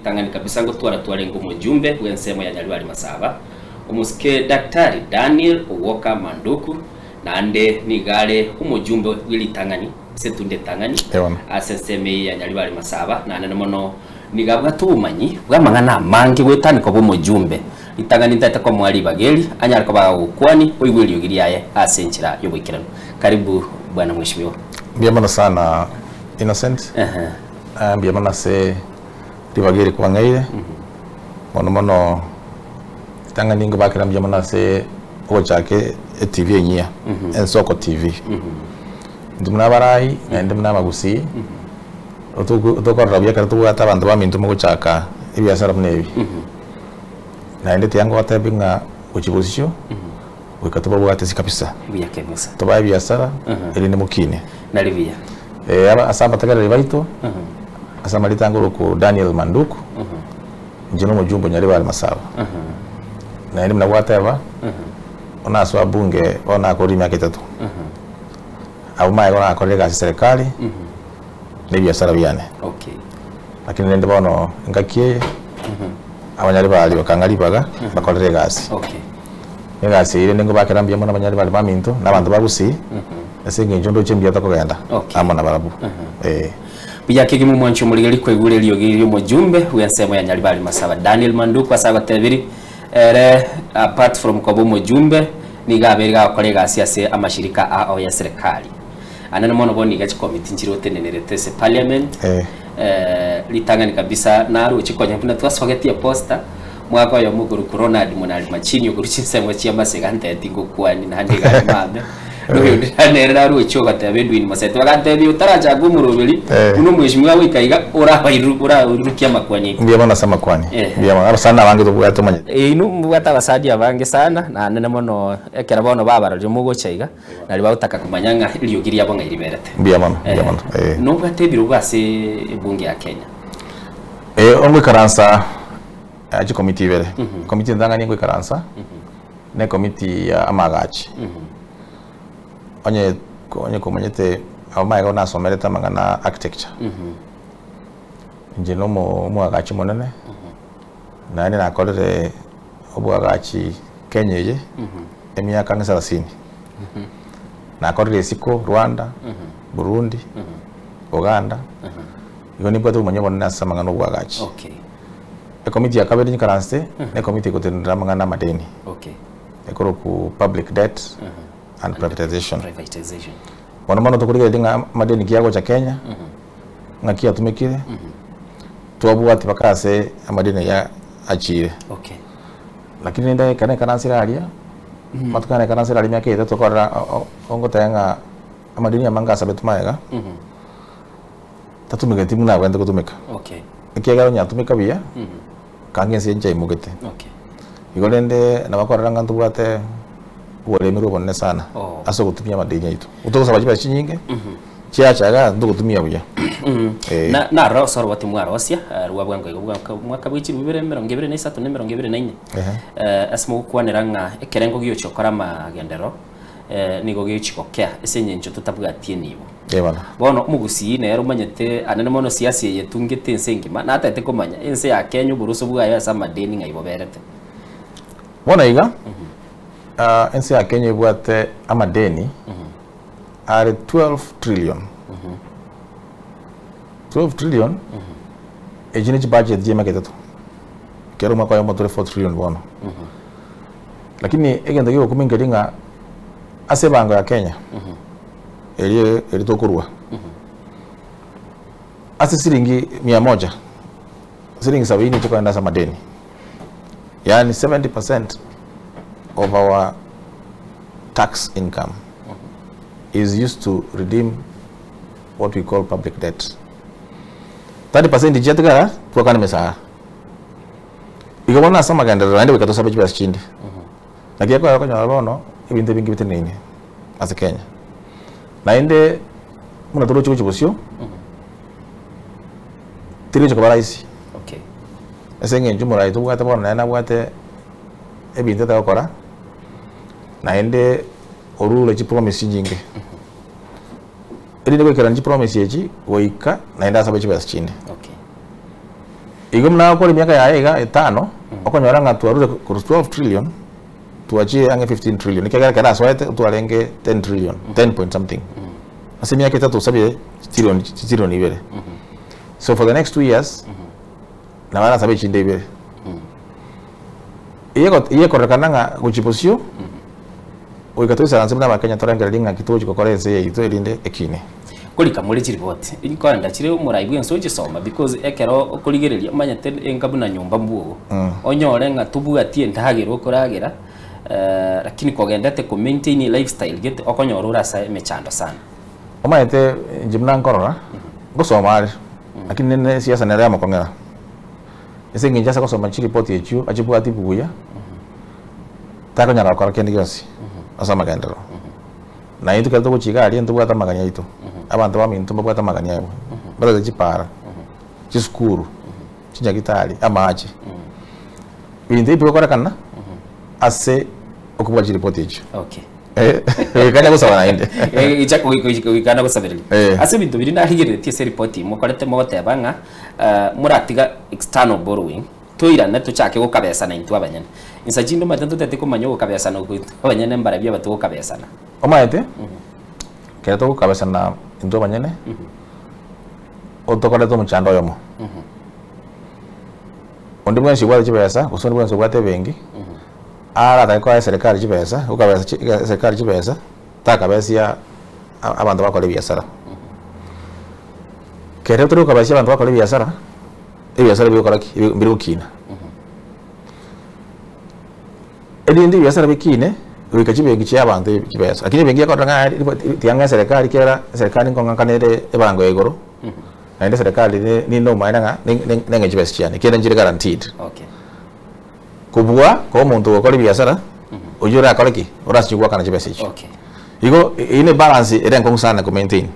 Tangani kabisa ngo twara ngo mujumbe wensemo ya Nyarwali Masaba umusike Daktari Daniel Uwoka Manduku nande nigale umujumbe wili Tangani setunde Tangani aseseme ya Nyarwali Masaba nane mono nigabwa tumanyi bwamangana mangi wetaniko bumujumbe Itangani ndata kwa mwali bageli anyara kwa ukwani oyiweli yogiriaye asenchira yobwikirano. Karibu bwana mheshimiwa. Biyamana sana Innocent. Biyamana se Ribagiri kwa ngaire. Mono Tangani ngo bakira biyamana se ochake TV nyia. Ensoko TV. Ndumuna barayi ndumuna magusi. Otoko rabia karatu atabantu bamintu mu gucaka ibiasara mnebi. Na ende tiango watabinga uchibuzisho. Wikatuba bwatesi kabisa. Biyakemesa. Toba ibiasara ili ni mukine. Nalivia. Aba asamba tagara ribaito. Asamba litanguro ku Daniel Manduku. Njino mujumbo Nyarwali Masaba. Na ende mnabwata aba. Ona swa bunge ona akori myaka 3. Abo mai ona akori ga serikali. Ni biasara byane. Okay. Lakini nende bono ngakiye. Abanyarwali bakangalibaga bakorere gasi. Okay. Ngasi ile ngo bakirambye mo n'abanyarwali baminto n'abantu bagusi. Ese ngenjondo chembya takogenda. Amona barabu. Biyakigi mu mwancho muri liko igure liyo mujumbe wensemo ya Nyarwali Masaba Daniel Manduku asaba tebiri apart from kobo mujumbe nigabera akorega asiase amashirika ao ya serikali. Anana mono boni gachi committee njiro tenenerete se parliament. Litangani kabisa naru chikonya pina twasogeti posta mwaka yo muguru corona munali machini yo kuruchisemwe chiamase gante tingo kwani nande ga mame no ndanera rucho gatabedu in masete bagate utaraja gumurubiri uno mwishimwa wikaiga ura rukia makwani mbiyabona sama kwani mbiyabona sana bange tubwatomanya inu mbwata basadi abange sana na nene mono ekera bono babara ryo mugo chaiga nali bautaka kumanyanga iliyogiri yabonga iliberete mbiyabona no bwatebiro bwase bunge ya Kenya ongwe karansa aji committee bere committee ndanga ngwe karansa ne committee ya amagachi onye komanyete abamaye gona somereta mangana architecture njino mu agachi monene nani nakorere obwagachi Kenyeje emyaka 30 nakorere siko Rwanda Burundi Uganda yoni bwatu umanyabona nasa mangana obwagachi. Okay. E committee ya kabiri nikaranse ne committee kutendera mangana madeni. Okay. Ekoro ku public debt and privatization. Wana tukuriga dinga madeni kiago cha Kenya. Ngakia tumikire. Tuwabuati bakase amadeni ya achire. Okay. Lakini nenda kana karanse alia. Matukana karanse alia myaka 3 tukora ongo tayanga amadeni ya manga sabetumaega. Tatumika timu na wenda kutumika. Okay. Kiagaro nyatumika bia. Kangense nje imugete. Okay. Igolende nabakoranga ntubate uwemero bonne sana. Aso gutumia madenya yitu. Utokosa bajiba chinyinge. Chiachaga ndugutumia buya. Na rosoro wati mwarosya ruwabwango mwaka bw'ichi 2023 ne 2024. Asmo kwaniranga ekerengo giyo chokora magendero nigo giyo chikokya esenye ncho tutabwatie nibo. Ebana. Bono mugusi ne yaro manyete anene mono siasi yetungite ensengima na atete komanya ense ya Kenya buruso bwayo asa madeni ngaibo berete. Bona iga ense ya Kenya ibwate amadeni are 12 trillion. 12 trillion ejine budget jema ketatu. Kero mwaka ya motore 4 trillion bono. Lakini egenda giyo kumingelinga ase bango ya Kenya. Eli tokurwa. Ase siringi 100. Siringi 70 tuko enda madeni. Yani 70% of our tax income is used to redeem what we call public debt. 30% jetgara tukana mesa. Igabona sama gandara ende wikato sabe chiba chindi. Nakia kwa kanya bono ibintu bingi bitenene ase Kenya. Naende muna toro chuko chibosio. Tiri choko baraisi. Okay. Esenge njumura itu bwate bona na bwate ebintu takora. Naende orule chi promise jinge. Eri ndiko keranje promise yechi woika naenda sabe chiba chinde. Okay. igomna ko miaka ya ega 5 okonyora nga tuarure ku 12 trillion tuachie ange 15 trillion nikagera kada swete tuarenge 10 trillion 10 point something ase miaka 3 sabie trillion ibere so for the next 2 years na wana sabe chinde ibere iye korekana nga kuchiposio oikatoisa ansemna makanya toranga linga kituo chikokorense yito elinde ekine kulika muri report inkwanda chire umuraibwe nsoje soma because ekero kurigereria manyate engabu na nyumba mbugo onyore nga tubugatie ndagero kuragera lakini kogendete ku maintain lifestyle get okonyora urasa mechando sana omayete jimna nkorora gusoma ari lakini ne siasa nere amakongera ese nginja sako soma chiri report yechu achibu atibuya tako nyara kwa kendi yonsi asama gendero na itu kalto kuchiga ali ntu bwata maganya itu abantu bami ntu bwata maganya yabo baraza chipara chiskuru chinyagitali amache bindi ipo kora kana ase okubwa chiri report yechu okay kana gusaba na inde ichako kana gusabirira ase bintu biri nahigire tie report mukorete mogoteba nga muratiga external borrowing toirane tuchake gukabesa na intu abanyene insajindo matanto tete kumanyo gukabesa na abanyene mbarabia batu gukabesa na omaete kera to gukabesa na intu abanyene otokole to muchando yomo ondi mwenshi bwa chibesa usondi mwenshi bwa tebengi ara ta kwa serikali chibesa ukabesa serikali chibesa takabesia abantu bakole biashara kera to ukabesa abantu bakole biashara ibiashara biri gukina edindi ibiashara bikine bikachibengi cy'abantu kibesa akini bengi yakoranga tianga serikali kera serikali ngonga kanere ebango egoro ende serikali ni no maina nga kibesa cyane kera njire guaranteed okay kubwa ko muntu ukora ibiashara ujura akora ki urashyirwa kana kibesa cyo okay igo ine balance ere nkongu sana ku maintain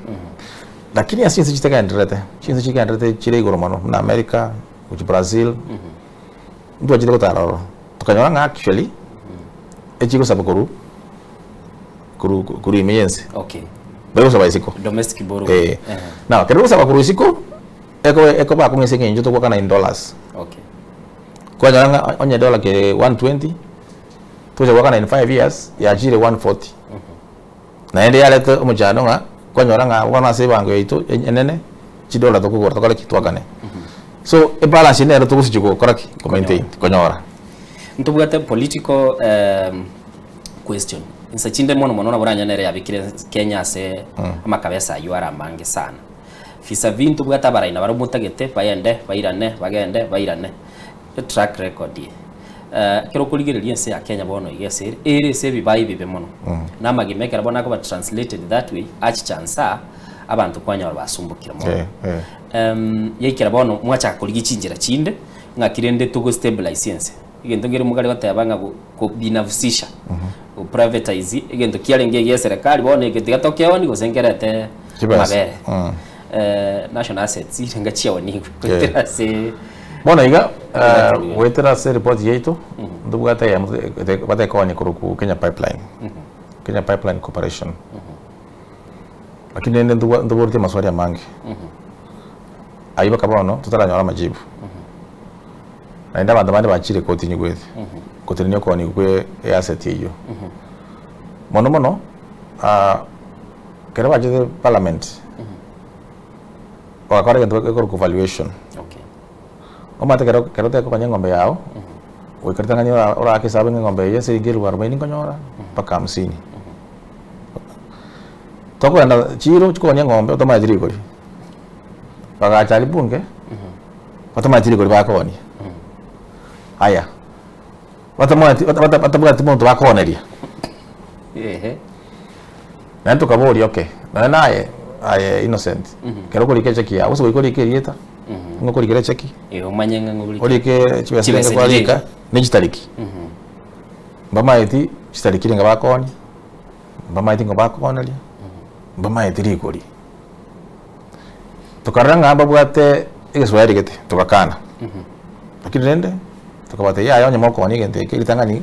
lakini asinzi chitekandirete chinzi chikandirete chire igoro mano na America ku Brazil ndo ajide kotaro tukanyora nga actually echiko sabakuru kuru emergency okay bero sabaisiko domestic borrowing na kero sabakuru isiko eko ba kungese ngenjo to kwa $9 okay kwa nyanga onye dollar ke 120 tuja kwa in 5 years ya jire 140 na ende yale to mujano nga kwa nyora nga wana se bango yito enene $1 to kugora to kale kitwakane so e balance ne to kusijuko koraki ko maintain ko nyora ntubwate political question insachinde mono na buranya nere yabikire Kenya se amakabesa yuara mange sana fisa vintu bwata baraina barumutagete bayende bayirane bagende bayirane track record kero kuligereria nse ya Kenya bono igese ere se bibayi bibe mono na magimekera bona ko ba translated that way achi chansa abantu kwanya basumbukira mono yekera bono mwacha kuligi chinjira chinde ngakirende tugo stabilize yense igento ngire mugari batayabanga ko binafsisha ko privatize igento kiarenge ya serikali bone igetigatokeo ni gosengerete mabere national assets irenga chiawo ni kwetera se bona iga wetera se report yeito ndubwata ya bata ko ni ku Kenya Pipeline Kenya Pipeline Corporation lakini nduburite maswali ya mangi ayiba kabono tutaranyora majibu naenda bantu bandi bachire koti nyugwete koti nyo ko ni kwe asset yiyo mono kera bajide parliament wakore ngento ko valuation okay omate kero te ko ngombe yao wikartanga ni ora kisabe ngombe yese igiru 40 konyora paka 50 toko enda chiro chiko ngombe otoma jiri kori baka chali bunge otoma jiri kori baka oni aya watabuga timuntu bakoneria nantu kabori okay naye aye innocent kero kuri cheki ya uso kuri kirieta ngo kuri kire cheki umanyenga nguri kuri ke chibese kwalika ni chitariki mbama iti chitariki nga bakoni mbama iti ngo bakoneria mbama iti rikori tukaranga babwate igeswari gete tukakana lakini nende tukabate ya yonye moko ni gente kilitangani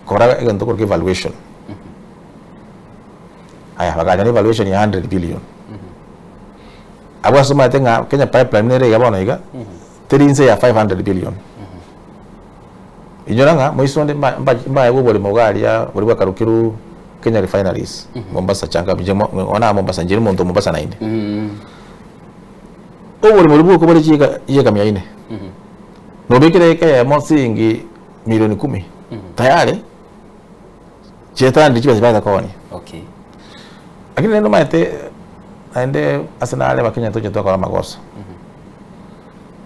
kora egento kuri evaluation aya bagaja ni evaluation ya 100 billion abwa soma tenga Kenya Pipeline nere yabona iga terinse ya 500 billion inyoranga moisonde mba yabo boli mogari ya boli bakarukiru Kenya refineries Mombasa changa bijemo ona Mombasa njiri muntu Mombasa nainde boli boli ko boli chika mia ine no bikire ke mosingi milioni 10 tayari cheta ndichi baza koni okay lakini nendo maite aende asenale bakenya toje toka magoso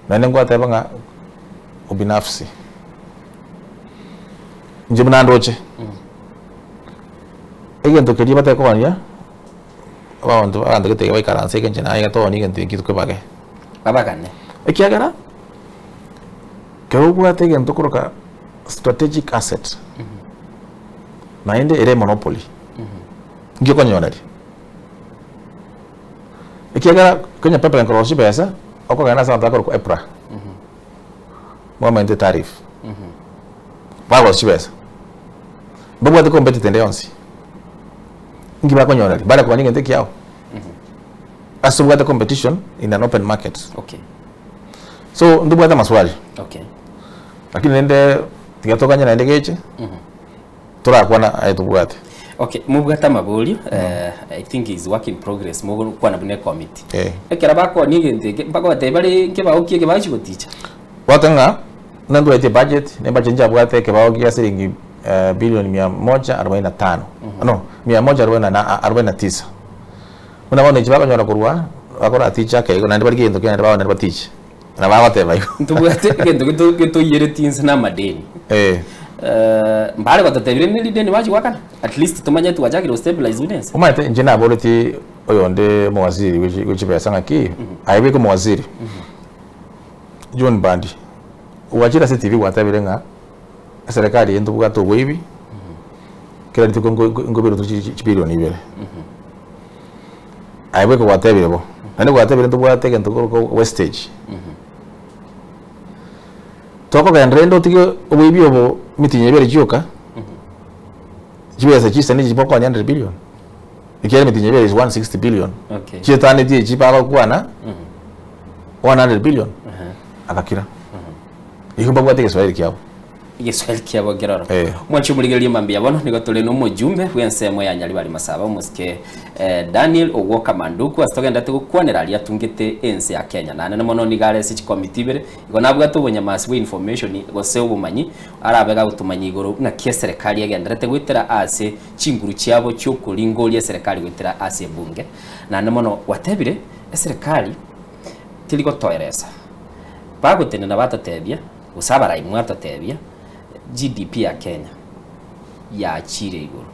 na nengo atabanga ubinafsi nje mnandoche egento kedi bata ko ania abantu anda gete bai karanse kenje na ya to ni gente kitu ko bage babagane ekiagara kerugo ate gento kuroka strategic asset na ende ere monopoly ngiko konyonari ekiagara Kenya Pipeline Corporation pesa oko gana sa ndako ko EPRA mwamente tariff bago sibesa bago ate competitive ndeyonsi ngiba konyonari bala kwa ningente kiao asubuga the competition in an open market okay so ndubu ata maswali okay lakini nende tigatoka nyana nende geche tora kwana ayetubwate okay mubwata mabuli I think is work in progress mugo kwana bune committee ekera bako nigente bako batebali nkeba okie ke bachi goticha watanga nandu ete budget ne budget nja bwate ke bawo kia siringi bilioni 145 no 149 una wana jibaka nyora kurwa akora ticha ke na ndibali kendo kenda bawo ndibali ticha na bawo teba yo ntubwate kendo kito yere tins na madeni mbale batatebire ni deni bachi wakana at least tumanya tu wajaki ro stabilize unense umaite njina boleti oyonde mwaziri wichi pesa ngaki aibe ko mwaziri John Bandi wajira CTV watabire nga serikali yendo bugato bwibi kila ndiko ngobiro tu bilioni ibere aibe ko watabire bo nani watabire ndo bwateke ndo ko wastage toko gandrendo tigo bwibi obo mitinye ibere joka jibesa chisa ni jiboko 100 billion ikiwa mitinye ibere is 160 billion okay chetani tie jipaka kuana 100 billion akakira ikumba gwate Kiswahili kyabo Kiswahili kyabo geroro mwacho muligelie mambia bono nigo tole no mujumbe wensemo ya nyali bali masaba musike Daniel Owoka Manduku astogenda tukwanira ali atungite ense ya Kenya na nene mono nigare sich committee bere igo nabwa tubonya mass information go se ubumanyi arabega gutumanyi igoro na kie serikali yagenderete gwitira ase chinguru cyabo cyo kuringolia serikali gwitira ase bunge na nene mono watebire serikali tiliko toeresa bagutene na batatebia usabara imwata tebia GDP ya Kenya ya chire igoro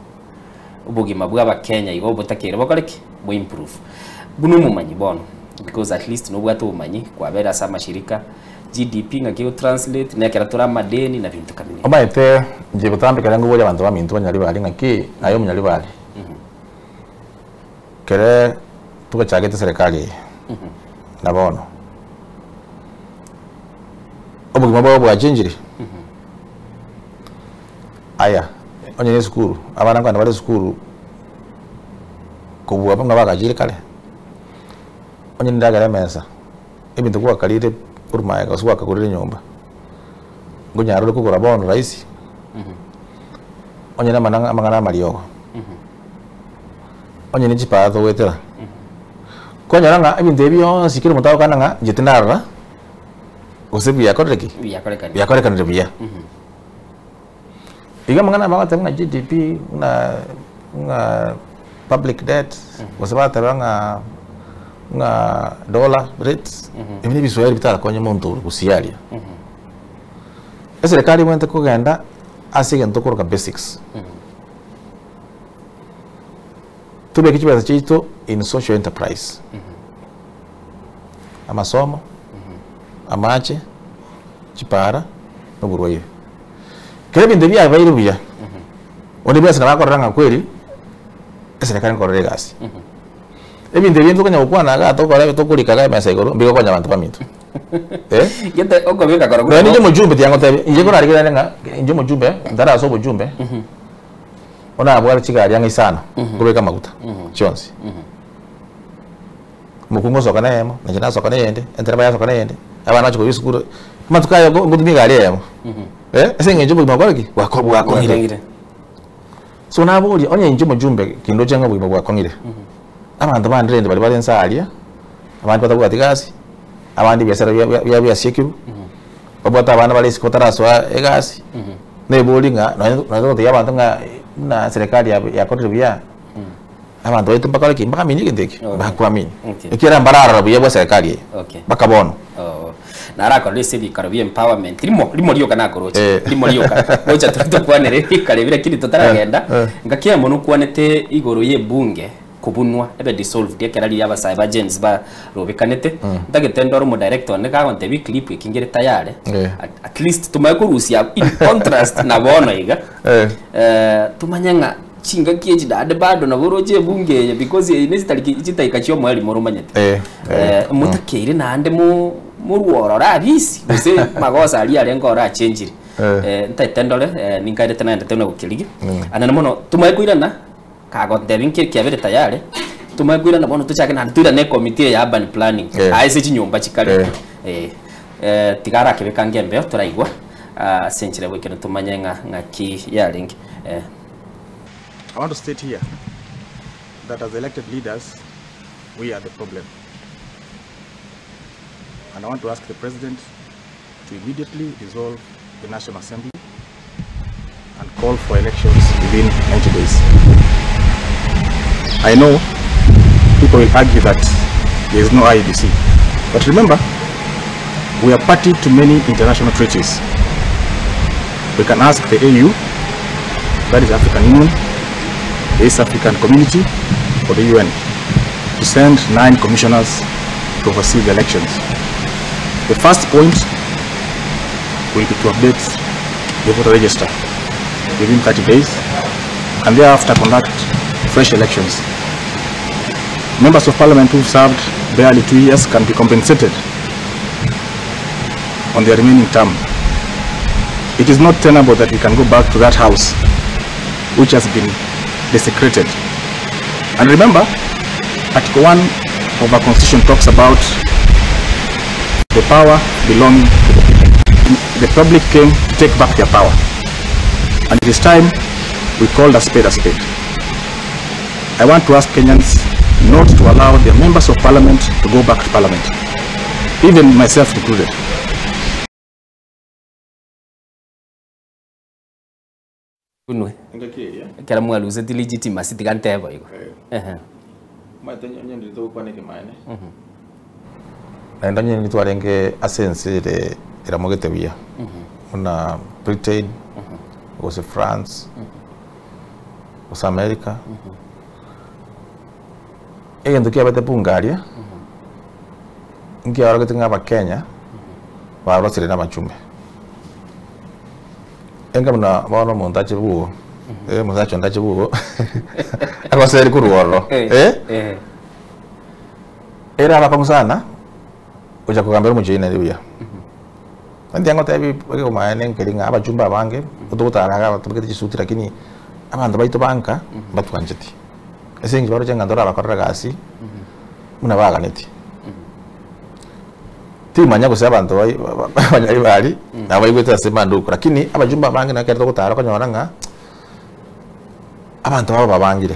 ubugima bwa Kenya igo butakere bokoreke bo improve bunu mumanyi bono because at least no bwato umanyi kwa bera sa mashirika GDP ngakio translate nekera tura madeni na bintu kamini obaite nje butambika ngo boja abantu bamintu banyali bali ngaki ayo munyali bali kere tukachagete serikali na bono obugima bwa bwachinjiri aya onye ne skuru abana ngana bali skuru kubuwa banga bakajire kale onye ndagara mesa ebintu kwa kalire kuruma ya swaka kurire nyumba ngonya rolo kugura bono raisi onye na mananga amangana mariyo onye ne chipazo wetera konya nanga ebintu ebyo sikire mutawo kananga jitinara usebi yakoreki yakoreka ndebia iga mangana bawata nga GDP nga public debt wasabata nga dollar rates ibini biswahili bitara konye muntu kusialia serikali mwente kugenda asige ntokoroka basics tube kichibasa chito in social enterprise amasomo amache chipara no burwaye kile ndebia bayiro bya onde bya sana bakoranga kweli serikali nkorere gasi ebinde bintu kanya ukwana ga to kulika ga mesa igoro mbiko kwanya abantu bamintu gete oko bika kora kwa nije mujumbe tiango tebe inje kora rigera nga inje mujumbe ndara so mujumbe ona abwara chigari yanga isana kubeka maguta chonsi mukungo sokana yemo na jina sokana yende entra baya sokana yende abana chiko yusukuru matukayo ngudumi gari yamo ese ngenje mu magoreki wakongire so nabuli onye nje mujumbe kindo chenga bwi bwakongire abantu bandrende bali balensa alia abantu batabuka tigasi abandi byasara bya sekiru babota abana bali sikotaraswa egasi nebolinga nazo yabantu nga na serikali ya kotre bya abantu baitu mpaka leki mpaka mini kindeki bakwamini ikira mbarara bya serikali bakabono narako lese bikaro empowerment limo lyoka nakoroche limo lyoka ocha tutokwanere ikalebira kiri totaragenda ngakiya muntu kwanete igoro ye bunge kubunwa ebe dissolved yakerali yaba cyber agents ba robekanete ndagetendo mu director ne ka onte bi clip ikingere tayare at least tumaikurusia in contrast na bono iga tumanyanga chinga kieji dade bado na boroje bunge because inesitaliki ichitaika chyo mwali morumanyete mutakire na ande mu ruoro rabisi use magosa ali alengo ora change ntaitendole ninkaire na ndete no gukirigi anana muno tumaikuirana kago devinke kiavere tayare tumaikuirana bono tuchake na tuira ne committee ya urban planning aise chinyumba chikale tigara kibeka ngembe turaigwa senchire wikene tumanyenga ngaki yaling I want to state here that as elected leaders, we are the problem. And I want to ask the President to immediately dissolve the National Assembly and call for elections within 90 days. I know people will argue that there is no IEBC, but remember, we are party to many international treaties. We can ask the AU, that is African Union, the East African Community, or the UN, to send 9 commissioners to oversee the elections. The first point will be to update the voter register within 30 days, and thereafter conduct fresh elections. Members of Parliament who served barely 2 years can be compensated on their remaining term. It is not tenable that we can go back to that house which has been desecrated. And remember, Article 1 of our Constitution talks about the power belonging to the people. The public came to take back their power. And it is time we called a spade a spade. I want to ask Kenyans not to allow their members of parliament to go back to parliament, even myself included. Kunwe. Kera mwaluze ti legitimacy tiganteba iko. Matenyo nyindi to kwa neke maene. Na ndanye ni twarenge asense de era mogetebia. Una Britain, was France, was America. Endo kia bete Bungaria. Ngia wala ketinga ba Kenya. Wa rosire na machume. Enga muna wana montache buo montache ontache buo akoseri kuruoro era apa sana uja kugambira mujina liya ndi ango tabi bage maane nkelinga aba jumba bange ututaraga batubike chisuti lakini abantu baito banka batukanjeti esengi baro chenga ndora bakorera gasi muna baga neti timanya kusaba abantu banyari bali nabayigweta semanduko lakini abajumba bange nakerto gutara ko nyoranga abantu babo babangire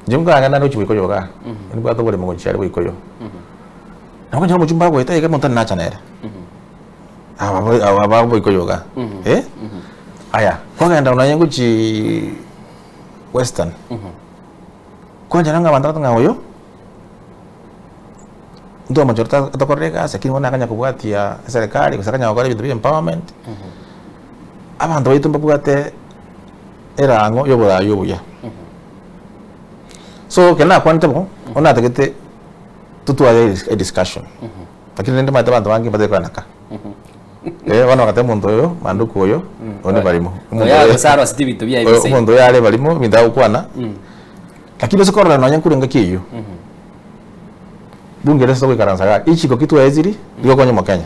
njunga ngana no chibiko yoga nibwa to bole mugochari bwikoyo nako njamo jumba bwo itaye kamonta na chanere aba bwiko yoga aya ko ngenda unayengo chi western ko njaranga abantu ngaoyo ndo majorita atakoreka sakini wana kanya kubwatia serikali kusakanya wakali bitu empowerment abantu bayitumba bwate erango yoboya yobuya so kena kwante bo ona takete tutwa a discussion lakini nende mata abantu bangi bade kwanaka wana wakati muntu yo manduko yo one balimo ya saro asiti bitu bya ibise muntu yale balimo binda ukwana lakini sokorora nanya kurenga kiyo bunge leso kwikaransaga ichiko kitu eziri liko kwenye Kenya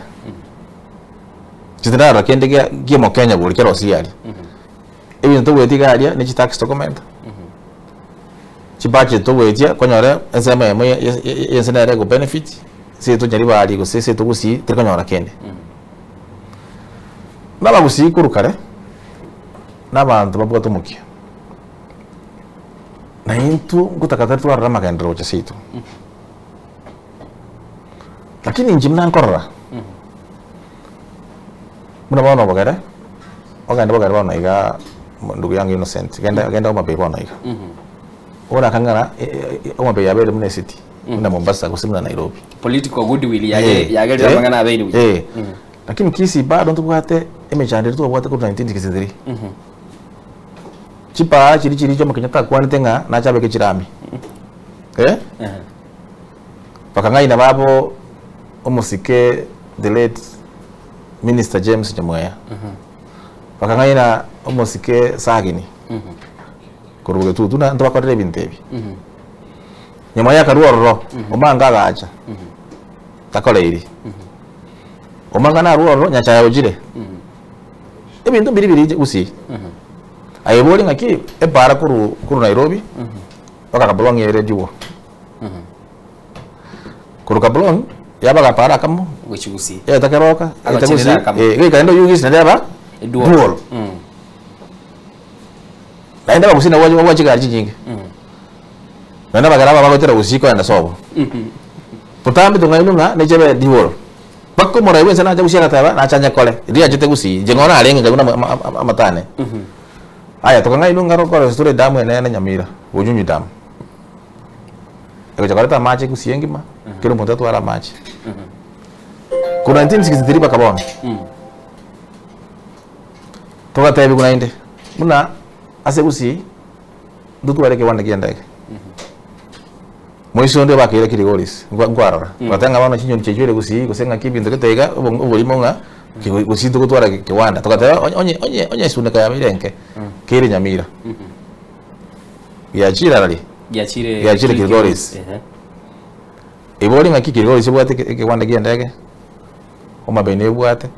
chitara kende kia mo Kenya buri kero siali ebi to weti galia ni tax document chibache to wetia konyore ensema yemo yensenere go benefit seto nyari bali go seto gusi tekanyora kende naba gusi kurukare n'abantu bavuga tumukiye na intu ngutakata twarara magendero cha seto lakini njimna nkorra muna bana bagara oganda bagara bana iga ndugu yangu Innocent genda omabe bana iga ora kangana omabe yabere mune city muna Mombasa kusimuna Nairobi political goodwill yagera mangana aberi lakini kisi bado ntubwate emechandire tubwate ku 1963 chipa chiri cyo Kenyatta kwanite nga na chabeke chirami pakangaina babo omusike the late Minister James Nyamoya pakangaina omusike Sagini kuruge tu tuna ndo bakorere bintebi Nyamoya karuoro omanga gacha takoleiri omanga na ruoro nyacha yojire ebintu biri usi ayeboli ngaki ebara kuru Nairobi bakakabulong yeredio kuru kabulong yabaga para kamo wichugusi takeroka itagusi kaendo yugis nadaba dual naenda bagusina wachigari chinginge nanda bagaraba bagotera usiko enda sobo putambi tungainunga nechebe dual bakko morai wensa na jagusi kataba na chanya kole dia jete gusi jengona alenge nguna amatane aya tukangainunga rokore sture damu ene Nyamira ujunyu damu eko jakarta mache kusiengima kero montatu ara mache kuna 1963 bakabona toka tabi kuna inde muna ase gusi ndutu wareke wanda kiandake moiso ndio bakira kirigoris ngwarara batanga bana chinyo chejure gusi gusenga kibindu ketega ubulimo nga gusi tukutwara kiwanda toka tabi onye suneka ya birenke kiri Nyamira yachire kirigoris iboli ngaki kirigoris bwate kiwanda kiandake omabene bwate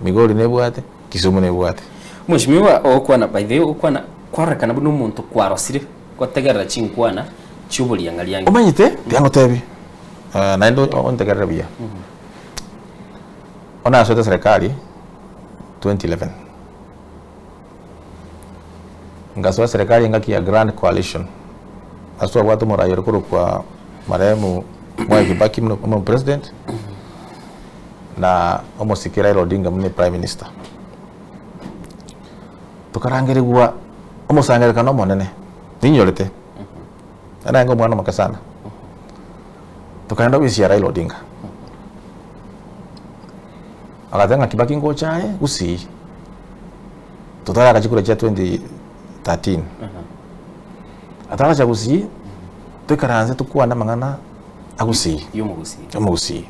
Migori ne bwate Kisumu ne bwate mushimiwa okwana by the okwana kwarekana buno umuntu kwarosire kwategerera chinkwana chubuli yangali yangi omanyite byango tebi na ndo ontegerera bia ona asota serikali 2011 ngaswa serikali ngaki ya Grand Coalition aswa watu morayero kwa marehemu Mwai Kibaki mno president na omusikira Raila Odinga mune prime minister tukarangirirwa omusangerekano monene ninyorete ana ngo mwana makasana tukaenda wisi ya Raila Odinga akatenga Kibaki ngo chae usi tutara akachikura cha 2013 atara cha usi tukaranze tukua na mangana agusi yomugusi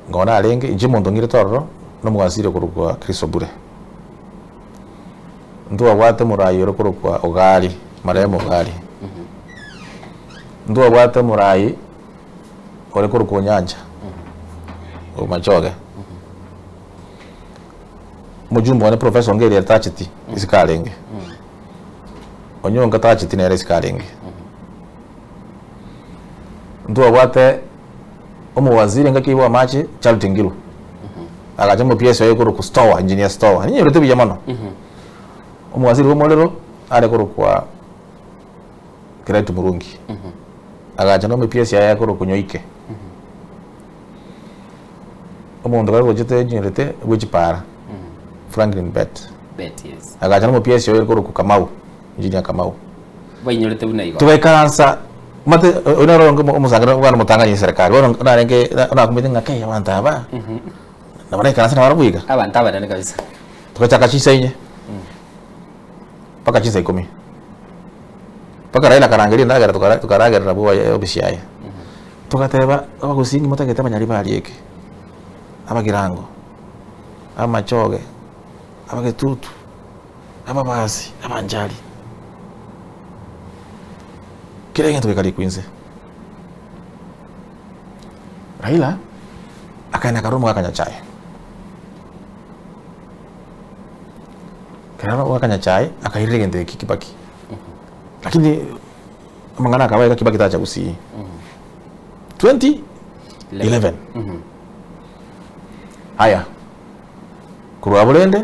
ngona alenge inje mondo ngire torro no mugasire kurukwa Kristo bure ndo wate murayi kurukwa ogali maremo ogali ndo wate murayi ole kurukwa nyanja o machoge mujumbo ne professor ngeri atachiti isikalenge onyonga tachiti ne isikalenge ndo wate omuwaziri ngakiwa machi Charles Ngilu akajambo PSO yekuru ku store engineer store ninyo rutebi yamano omuwaziri w'omolero ale kuru kwa Kiraitu Murungi akajambo mu PSO yakuru kunyoike omundo kali wojete engineer w'Ekipara Franklin Bet yes akajambo mu PSO yekuru ku Kamau engineer Kamau bayinyorete bunayiga tubekansa mate onarongo omusangana bwana mutanganye serikali bona narenge nakumite ngake abantu aba nabane kanasa nabarabuiga abantu aba nane kabisa tukachaka chisenye paka chisa 10 paka Raila karangeri ndagara tukaragera rabo obishaye tukateba abagusingi mutageta abanyari barieke abagirango amachoge abagetutu ababasi abanjali kirenge tukekali kwinze Raila akaenda karumu akanya chai wakanya chai akairege ndeke Kibaki lakini mangana akawaika Kibaki tacha usi 2011. Haya. Kurwa Bulende,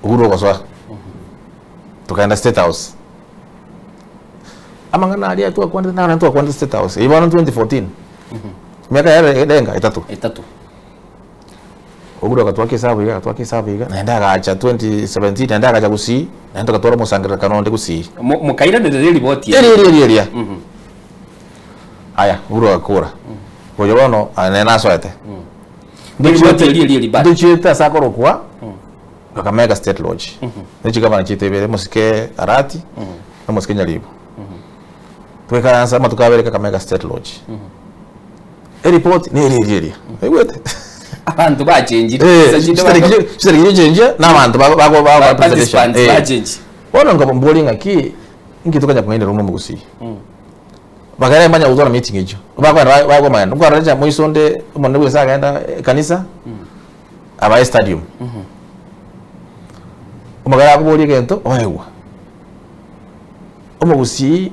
Uhuru Okoswa. Tukaenda State House. Amangana alia tu kwenda State House. Ibona 2014. Miaka ya denga itatu. Uhuru akatwake sabiga. Naenda gacha 2017 naenda gacha gusi. Naenda katora musangira kanonde gusi. Mukaira de riboti. Eria. Haya, Uhuru akura. Koyo bono anena swete. Ndichita sakoro kwa Kakamega State Lodge. Nichi kama nachitebere musike Arati na musike Nyalibu. Twekaanza matukabere Kakamega State Lodge. Report ni eri. Egwete. Abantu bachenji. Chenje n'abantu bago presentation. Bachenji. Ono ngo bowling aki ingitukanya kumwende rumwe mugusi. Bagara mbanya uzora meeting ejo. Bago mayanda. Ngwaraja muisonde umuntu wese agenda kanisa. Aba stadium. Umagara kuboli gento oyewa. Umugusi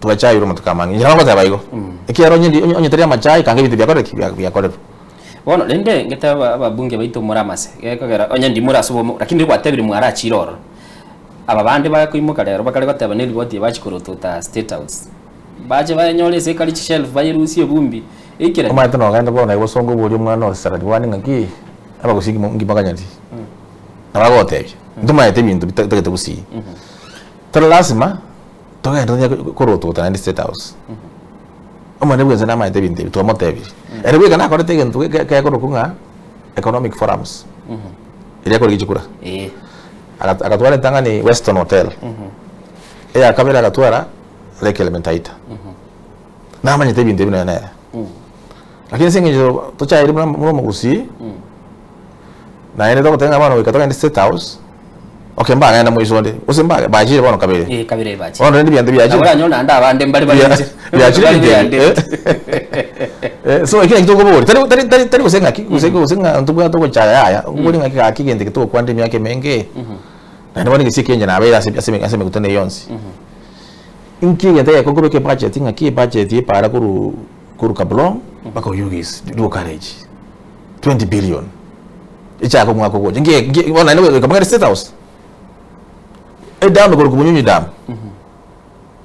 tugachayiro matukamangi. Njira ngo zabayigo. Ikiyaro nyindi onyeteria machayi kange bitu byakore. Bono lende ngeta babunge baitu muramase. Gekagera onyendi murasubo lakini kwatebiri mwarachiroro. Aba bande bakuimuka rero bakare gateba ne riboti bachikurututa State House. Baje bayanyole se kali shelf bayirusiye bumbi. Ikira. Omata no ganda bona ibosongo buri umwana wose saradi ngaki abagusigi ngibaganyati. Abagotebye. Nduma yete bintu bitegete gusi. Tara lazima togenda kurututa na State House. Omane bwenza na mayete bintu tuamotebye. Erewe kana kore tegen tu kaya kurukunga economic forums. Ile kore gijukura. Akatwala tangani Western Hotel. Akabera akatwala Lake Elementaita. Na manyete bintu bina. Lakini singijo tocha muno mugusi. Na ene doko tenga mano ikatoka ndi State House. Okay mbaga enda muisonde. Usimbaga bajire bono kabere. Kabere baje. Ono ndi byande byaje. Abura nyona nda abande mbali bali. Byaje. So ikina kitoko bori. Tari usenga ntubuya toko chaya ya. Ngoli ngaki akigende kitoko kwande myake menge. Na ndabona ngisikenge na abera aseme kutene yonsi. Inki yata ya kokobeke budget ngaki budget yipara kuru kablong bako yugis do courage 20 billion. Icha ko mwako ko. Ngi bona ne kamanga State House. Dam ko kumunyu dam.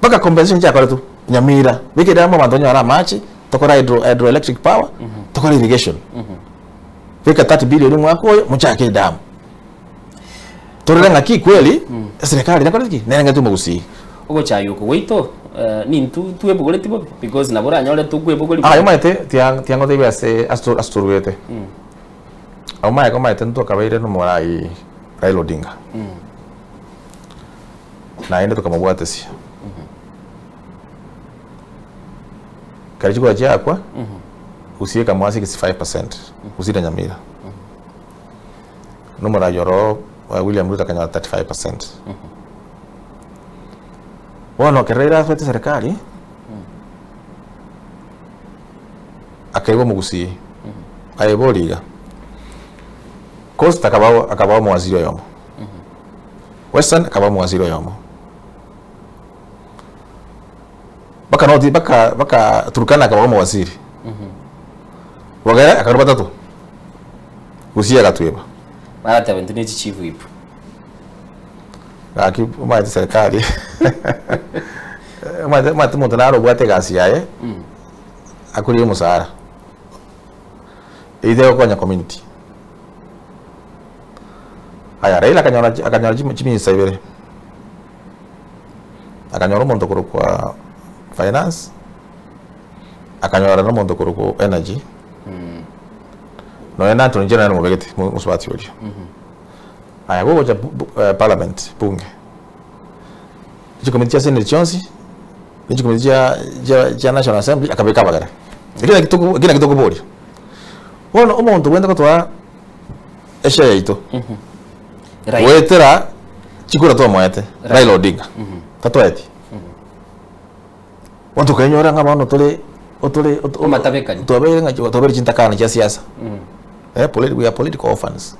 Baka compensation cha kwa tu Nyamira. Bike dam mantonya ara machi tokora hydroelectric power, tokora irrigation. Bika 30 billion mwako muchake dam. Torenga ki kweli serikali nakora ki nenga tu mugusi. Ogo chayuko weito ni tuebugole tibo because nabora nyole tukwebugole. Yomaite tiango debe ase asturwete. Aumaya kama itento kabaire no morai Raila Odinga. Na ende tukamubwate si. Karichiko acha kwa usiye kama 65% usida Nyamira. No morai yoro William Ruto kanya 35%. Bueno, Kerreira fue serikali. Akaibo mugusi. Ayeboliga. Costa akabao mwaziri wa yomo. Western akabao mwaziri wa yomo. Baka noti baka Turkana akabao mwaziri. Wagera akaruba tatu. Usia gatweba. Barata bentune chichivu ipo. Aki umaite serikali. Umaite muntu naro bwate gasi yae. Akuri musara. Ide okonya community. Aya Raila akanyora chimi saibere. Akanyora muntu kuru kwa finance. Akanyora no muntu kuru kwa energy. No ena to njera no mubegete muswati oli. Aya go cha parliament bunge. Ichi committee ya Senate Chonsi. Ichi committee ya National Assembly akabeka bagara. Kina kitoko bori. Wono umuntu wenda kutwa eshe yito. Wetera chikura to moyete Raila Odinga. Tatweti. Wantu kenyora ngabano tole matabekani. Tobere ngacho tobere chintakana cha siasa. We are political orphans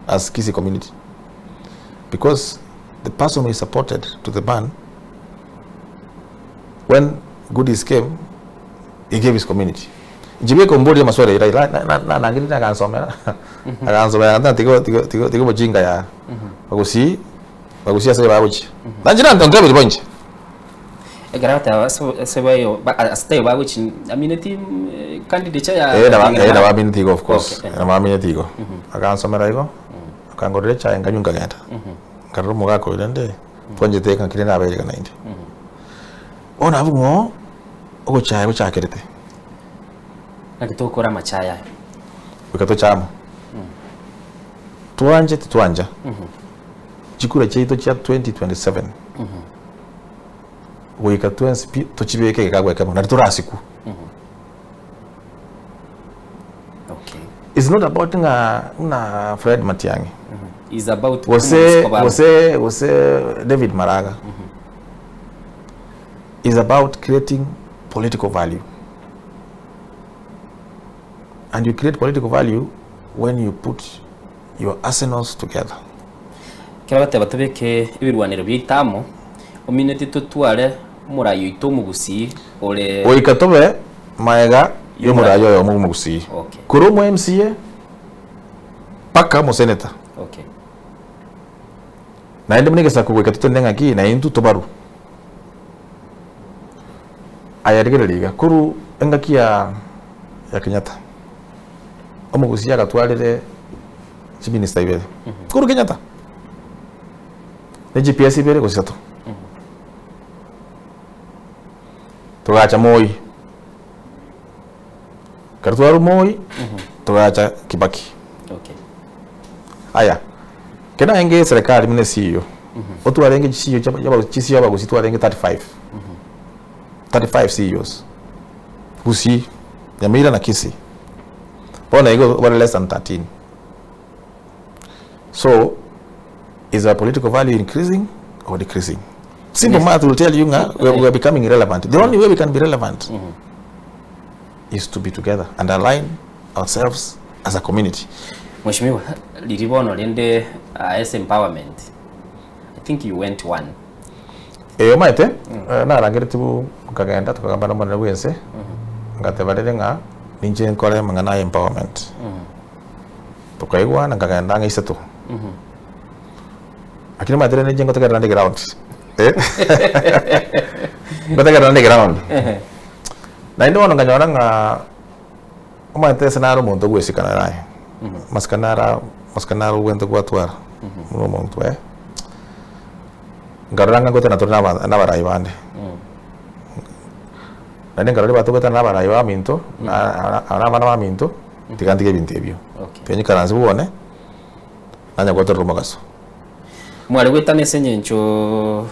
as Kisii community. Because the person who is supported to the ban, when goodies came, he gave his community. Jibe kombodi maswali ila na ngini na kansomera. Akansomera na tigo bojinga ya. Bagusi asa babuchi. Nanjira ndongabe libonje. Egarata sebayo stay babuchi aminati candidate ya na baminati of course. Na baminati go. Akansomera igo. Akangorere cha nganyunga gata. Karumo gako ilende. Ponje teka kirena abere kana indi. Ona abungo ogo chaye buchakerete. Nakitokora machaya. Wikato chamo. Tuanja. Chikura cheito cha 2027. Wikato tuchibeke kagwe kama na turasiku. Okay. It's not about na Fred Matiang'i. It's about was David Maraga. Is about creating political value. And you create political value when you put your arsenals together. Kirabate batebeke ibirwaniro bitamo omineti tutware murayo itomugusi ole oikatobe maega yo murayo yo mugusi. Okay. Kurumo MCA paka mo senator. Okay. Na ende mnike sakuwe katuto ndenga ki na intu tobaru. Ayarigere liga kuru engaki ya Kenyatta. Omugusi agatwarire chiminista ibere. Kuru Kenyatta. Ne GPS ibere gosiato. Tugacha Moi. Kartwaru Moi. Tugacha Kibaki. Okay. Aya. Kena enge serikali mine CEO. Otware enge CEO chisiyo bagusi tware enge 35. 35 CEOs. Gusi Nyamira na Kisii. Bona ego one less than 13. So is our political value increasing or decreasing? Simple math will tell you we are becoming irrelevant. The only way we can be relevant is to be together and align ourselves as a community. Mheshimiwa, lilibono lende as empowerment. I think you went one. Maite na rangire tibu kagenda tukagamba mbona bwense ngatebarere nga ninje nkore mangana empowerment. Tukaigwa na kagenda ngaisetu. Akini madere ne jengo tegara ground. Ngotegara ground. Na ndo ono nganyora nga omate senaro muntu gwesikana naye. Maskanara wento gwatwara. Muno muntu ngaranga gote na torna na barai bande. Na ngarore batu gote na barai ba minto ana bana ba minto tikandige bintebyo. Okay. Penyi karanzi bubone. Nanya gote rumagaso. Mwari wetane senyencho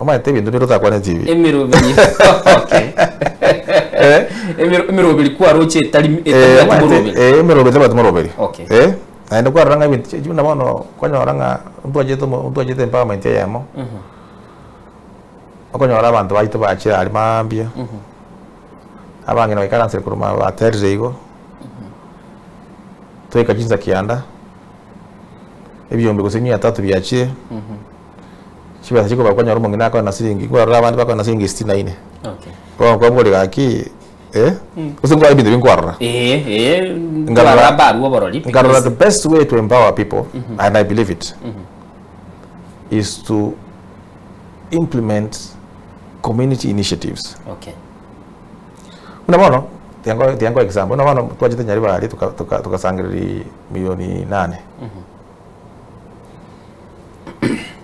Oma ete bintu biro takwane TV. Emiro bili. Okay. Emiro bili kwa roche etali morobeli. Emiro bili batu morobeli. Okay. Na kwa ranga bintu jibuna bono kwanya ranga mtu ajete empowerment yamo. Okonya ora abantu baito bachira ali mambia. Abange no ikaranse kuruma baterze igo. Toika jinza kianda. Ebyombe kusemia 3 byachire. Chiba chiko bakwanya rumo ngina kwa nasiringi kwa rabandi bakwa nasiringi 64. Okay. Kwa bole gaki usingwa ibintu binkwarra. Ngara baru boroli. Ngara the best way to empower people and I believe it is to implement community initiatives. Okay. Unabono tiango example unabono twajite nyari bali tukasangiri milioni 8.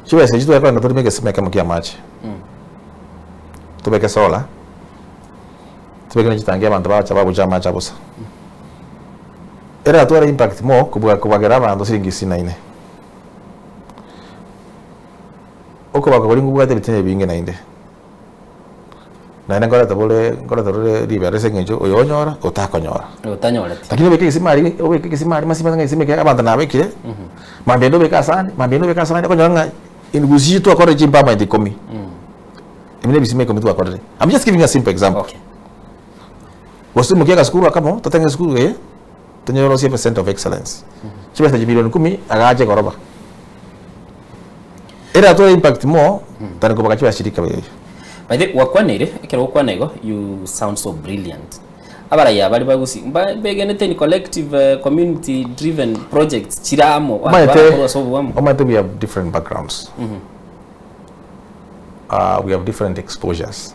Chiwe se jitu yakwa natori mege simeka mukia machi. Tubeke sola. Tubeke njitangia abantu bacha babu chama cha busa. Era tuara impact mo kubagera abantu siringi 64. Oko bakabuli ngubwate bitene binge na inde. Na ngora tabole liberese ngenjo oyonyora utakonyora. Utanyora. Lakini obeke kisimari masima ngisimeke abantu nabekire. Mambendo beka sana konyora in to akore jimpa ma ndikomi. Emine bisime komi to akore. I'm just giving a simple example. Okay. Wasu mukiaka skuru akamo tatanga skuru tenyo center of excellence. Chiba milioni 10 agaje goroba. Era to impact mo tani ko bakachiba shirika beye. By the wakwanere ekero kwanego you sound so brilliant. Abara ya bali bagusi begenete ni collective community driven projects chiramo Omate we have different backgrounds. We have different exposures.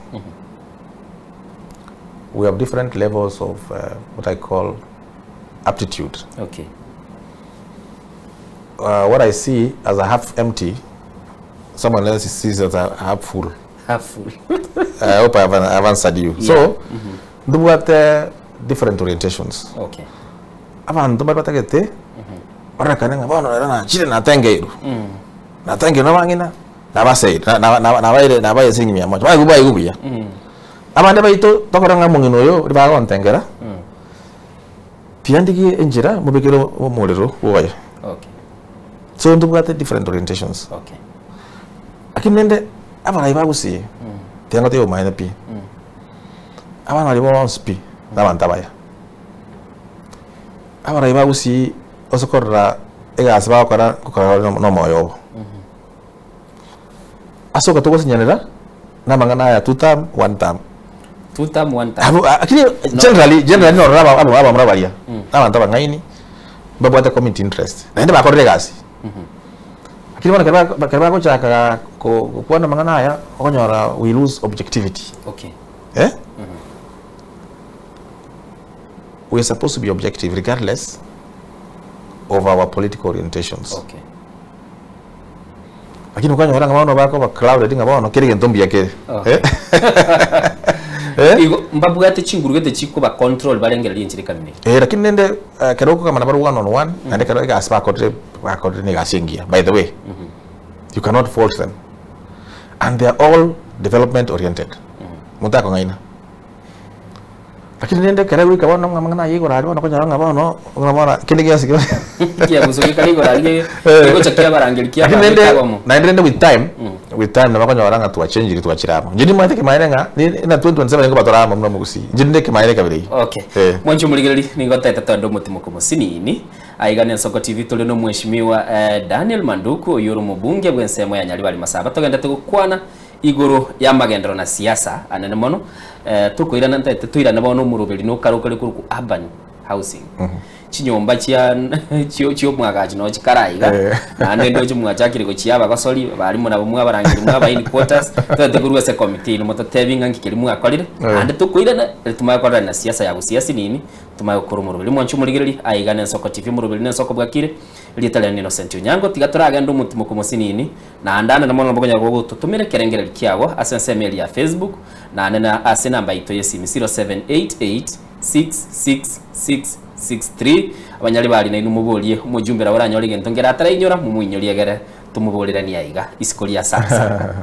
We have different levels of what I call aptitude. Okay. What I see as a half empty, someone else sees as a half full. Half full. I hope I've answered you. Yeah. So, do what different orientations. Okay. Avan do batagete. Ora kananga bono na chile na tenge. Na tenge no mangina. Na basei na baye singi mia moja. Ba gubai gubiya. Amande baito tokoranga mungino yo riba kontengera. Tiandiki enjira mubekero molero woya. Okay. So do what different orientations. Okay. Akinende abana ibagusi. Tianga teo maina pi. Abana libo onspi na bantabaya. Abana ibagusi osokorra ega asaba kokara no moyo. Asoka to gosinyanira na mangana ya 2 term 1 term. 2 term 1 term. Akini generally no raba aba mrabalia. Abantaba ngaini babwata community interest. Naende bakorre gasi. Akini bana karba ko chaka ko kuona mangana ya okonyora we lose objectivity. Okay. Eh? We are supposed to be objective regardless of our political orientations. Okay. Lakini ukanyora ngabano bako ba clouded ngabano kirige ntombi yake. Igo mbabugate chingurugete chiko ba control barengera linchirikanne. Lakini nende keroko kama nabaru 1 on 1 ande keroko ga aspa kodre ni gasengia. By the way, you cannot fault them. And they are all development oriented. Mutako ngaina. Lakini nende keroko kabano ngamana yigo rari wana konyora ngabano ngamara kindige yasikira. Kia gusuki kaligo rari ego chakia barangeri kia. Na nende with time na bakonyora nga tuwa change tuwa chiramo. Njini mwate kimaenga ni na 2027 ngo batorama mna mugusi. Njinde kimaenga kabiri. Okay. Mwancho muligereri ningota itatondo mutimo komosinini. Aigane Soko TV tuli no mheshimiwa Daniel Manduku yoro mubunge bwensemo ya Nyalibali Masaba togenda tukwana iguru ya magendero na siasa anene mono tukoira nanta tuira nabono murubiri no karokare ku urban housing. Chinyomba chiyo mwagaji no chikaraiga ande ndo chimwachakire ko chiyaba gasoli bari muna bamwe abarangiri mwa ba in quarters tete kuruwe se committee no mototebinga ngikiri mwa akorire ande tukoira tumakorera na siasa ya gusiasi nini tumayo kurumurubiri mwanchu muligiriri aigane Soko TV murubiri ne Soko bwakire litale ni Innocent Onyango tigaturaga ndo mutimo komosinini na andana na mono bogonya go tutumire kerengere kiago asensemeli ya Facebook na nena asenamba ito yesi 0788666663 abanyali bali na inumubolie umujumbira waranyoli gento ngera atarayinyora mumuinyoli yagere tumubolera ni aiga isikoli ya sasa.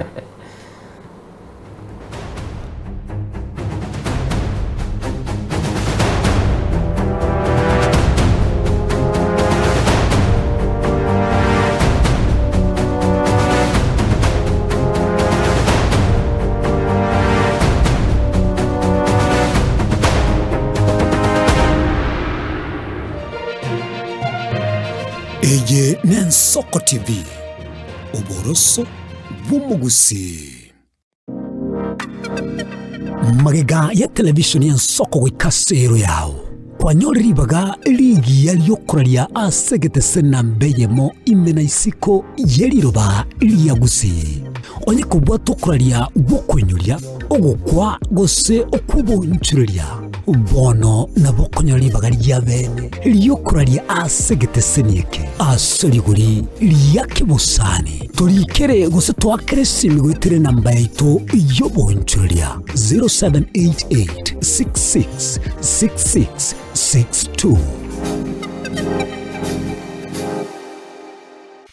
Eye Soko TV uboroso bumugusi magega ya television ya Soko gwikasero yao kwanyoribaga ligi yaliyokuralia asegete sena mbeyemo imena isiko yeliroba liyagusi onye kubwa tokuralia bokwenyuria ogukwa gose okubonchuria bono na bokonyoribaga lyabene liyokuralia asegete senieke asoliguri liyake busani tolikere gose twakere simigwetire namba yaito yobonchuria 0788666662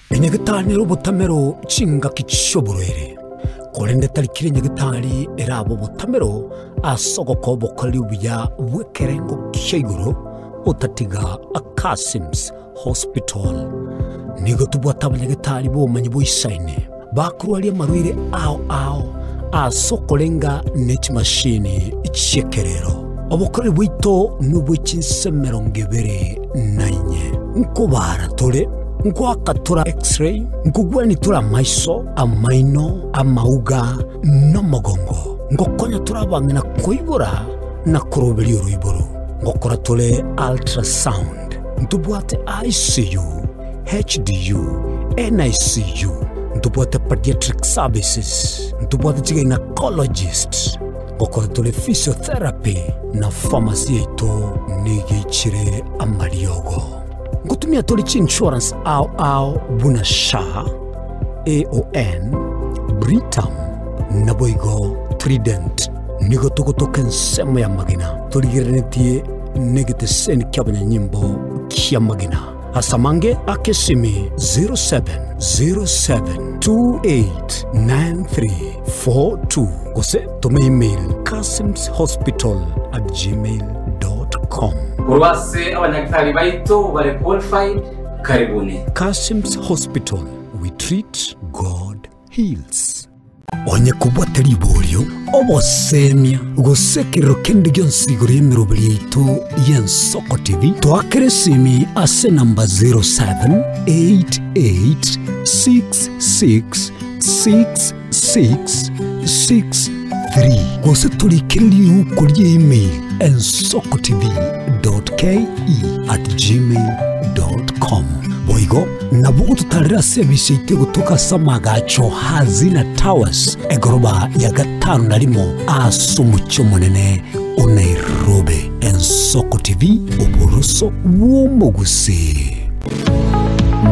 Enyegetani robotamero chinga kichoborere kolende talikire nyegetani erabo botamero asogoko bokoli ubiya bwekerengo kishiguro otatiga Akasims Hospital nigo tubwata nyegetani bo manyi boisaine bakurwali marwire ao asokolenga net machine chekerero obokore bwito nubwo chinsemero ngebere nainye nkubara tole ngwakatura x-ray ngugwanitura maiso amaino amauga no mugongo ngokonya turabang'ina kuibura na kuroberia uruiburu ngokora tule ultrasound ntubwate ICU HDU NICU ntubwate pediatric services ntubwate chiga gynecologist ngokora tule physiotherapy na pharmacy yetu nigichire amariogo ngutumia tuli chi insurance au buna SHA AON Britam na boigo Trident nigo tugutuke nsemo ya magina tuligirenetie negete seni kyabanya nyimbo kya magina asamange akesimi 0707289342 kose tume email kasimshospital@gmail.com urwase abanyagitari baito bare qualified karibuni. Kasim's Hospital, we treat, God heals. Onye kubwateri bolyo obosemia gusekero kendi gyonsigore emirobiri yaitu y'Ensoko TV twakere simi ase namba 0788666663 gose tulikiriri ukuri email ensokotv.ke@gmail.com boigo nabugo tutarira service ite gutuka samagacho hazina towers egoroba ya gatanu narimo asumucyo munene unairobe Ensoko TV uburuso bw'umuguse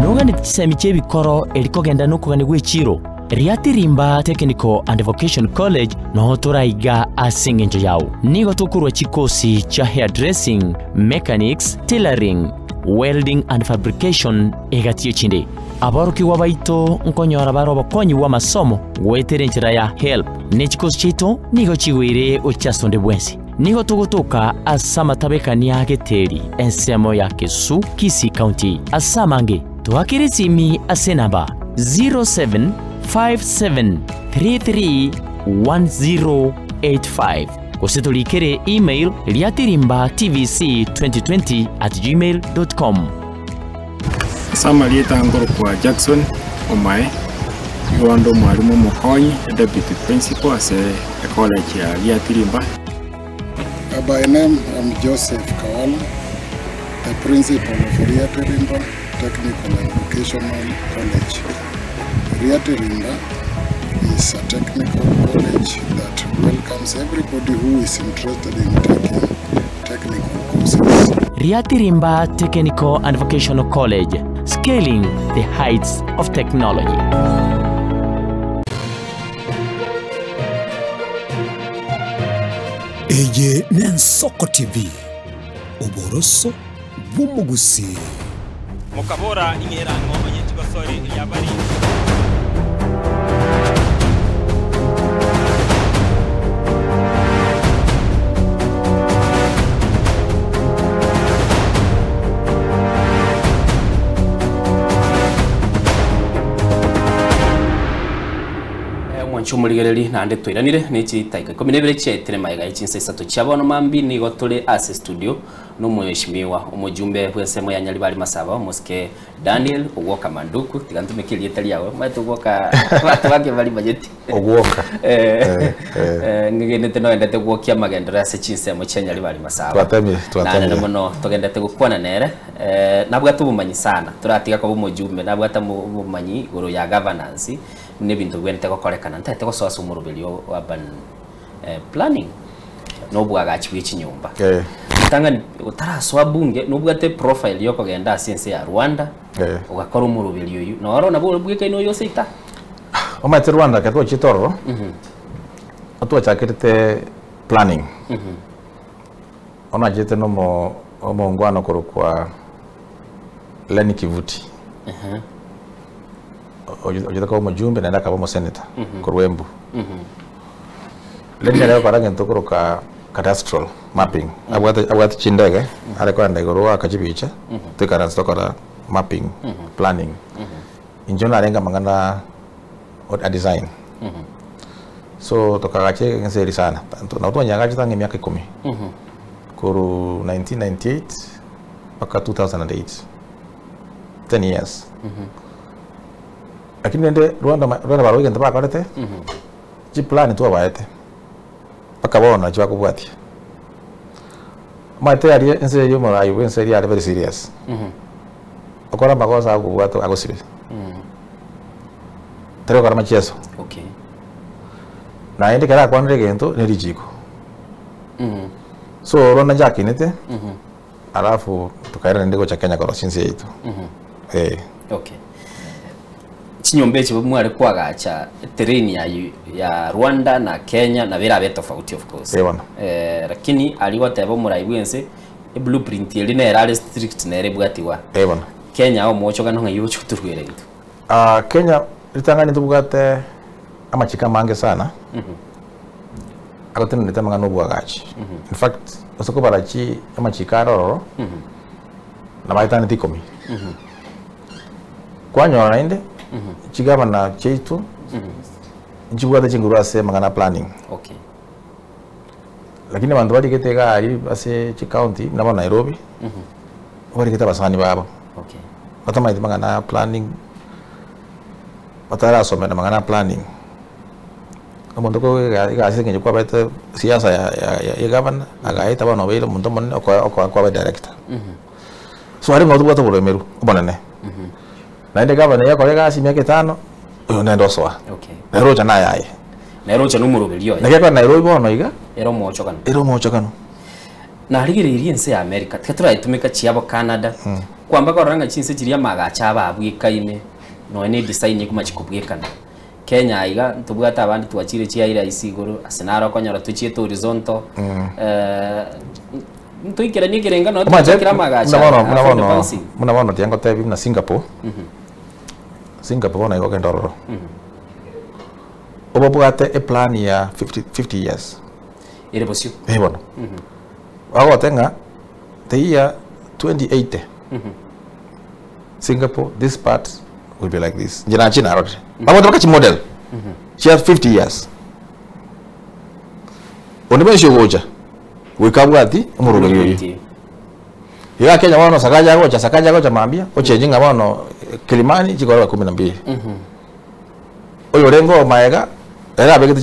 nogani tisemi chebikoro elikogenda nokugani gwechiro Riatirimba Technical and Vocational College no turaiga asingenjo yao nigo tukurwa chikosi cha hairdressing, mechanics, tailoring, welding and fabrication egatie chinde abaruki wabaito nkonyora baro bakonyi wa masomo wetere nchira ya help nechikosi chito nigo chigwire ochasonde bwensi nigo tugutuka asama tabekania geteri ensemo ya Kesu Kisii County asamange tuakirisimi asenaba 0757331085 kusitulikere email riatirimba tvc2020@gmail.com. Samalieta ngoro kwa Jackson Omae yondo mwalimu mukonyi deputy principal ase college ya Riatirimba. By name I'm Joseph Kawala, the principal of Riatirimba Technical and Vocational College. Riatirimba is a technical college that welcomes everybody who is interested in taking technical courses. Riatirimba Technical and Vocational College, scaling the heights of technology. Eye n'Ensoko TV uburoso bw'umugusi mukabora ingera ngoma y'ikigosori yabari chumuligereri nande twiranire niki taika 12 chetire maiga ichinse isato cyabono mambi nigo tuli ase studio no mweshimiwa umujumbe wesemo ya Nyalibali Masaba Moske Daniel Ogwoka Manduku tigantumekirie tali yawe maitu gwoka watu wake bali bajeti Ogwoka ngigende no endete gwokia magendera ase chinsemo cya Nyalibali Masaba twatemi na muno tugendete gukwana nere nabwo tubumanyi sana turatiga ko umujumbe nabwo atamumanyi guru ya governance nebintu bwente gukorekana ntete gusosa umurubirio urban planning no bwaga chibiki nyumba tanga utaraswa bunge no bwate profile yoko genda sense ya Rwanda ugakora umurubirio uyu no arona bwike no yose ita omate Rwanda katwa chitoro atwa chakirite planning ona jete no mo ngwana korokwa Leni Kivuti ojeda ko mujumbe na ndaka bomo senator Kurwembu Leni leo paranga ntokoro ka cadastral mapping abwata chindege ale kwa ndegoro akajibicha tukara stokora mapping planning injona alenga mangana a design so tokagache ngenseri sana na watu nyanga chitange miaka 10 kuru 1998 mpaka 2008 10 years. Lakini nende Rwanda baro igenda bakorete. Chi plan tu abaete. Paka bona chwa kubwatia. Mate ari ense yo marayo ense ari very serious. Akora makosa akubwata akosibe. Tero kara machezo. Okay. Na ende kara kwa ndege gento ni rijiko. So Rwanda jakinete. Alafu tukaenda ndego cha Kenya kwa since yetu. Okay. Chinyombe chibo mwari kwagacha terrain ya Rwanda na Kenya na vera beto tofauti of course. Lakini aliwa tebo muraibwense blueprint yeli na era strict na ere bwatiwa. Kenya au mocho kana ngayo chuturwere itu. Kenya litangani tubugate amachika mange sana. Akotene nitamanga no bwagachi. In fact, osoko barachi amachika roro. Na maitani tikomi. Kwanyo nainde chigama na cheitu nchibwata chinguru ase magana planning. Okay. Lakini bantu bali ketega ari ase chi county na Nairobi. Bali ketaba basani babo. Okay. Batama magana planning. Batara somena magana planning. Amondo ko ga ase kenye kwa beta siasa ya governor agaita bano bele muntu monne kwa director. So ari ngotu bata buremeru bonane. Na inde governor yako lega asi miaka 5 unaenda soa. Okay. Nairobi na yaye. Nairobi no murubelio. Na kwa Nairobi bono iga ero mocho kanu. Ero mocho kanu. Na rigiririe nse ya America. Tetura itumika chiabo Canada. Kwamba ko ranga chinse chiria magacha ababwikaine. No ne design kuma chikubwikana. Kenya iga tubwata abandi twachire chia ira isiguru asenaro konyora tuchie to horizontal. Ntuikira nikirenga no tukira magacha. Muna tiango tebi na Singapore. Singapore bona iko kendororo. Obo bwate a plan ya 50 years. Ire bosio. Bona. Wago tenga the year 2080. Singapore, this part will be like this. Jina China rote. Babo tokachi model. She has 50 years. Onimesho goja. Wikabwati murugo yoyo. Iga Kenya wano sakaja gocha mambia oche jinga wano Kilimani chikora 12. Oyo rengo maega era begete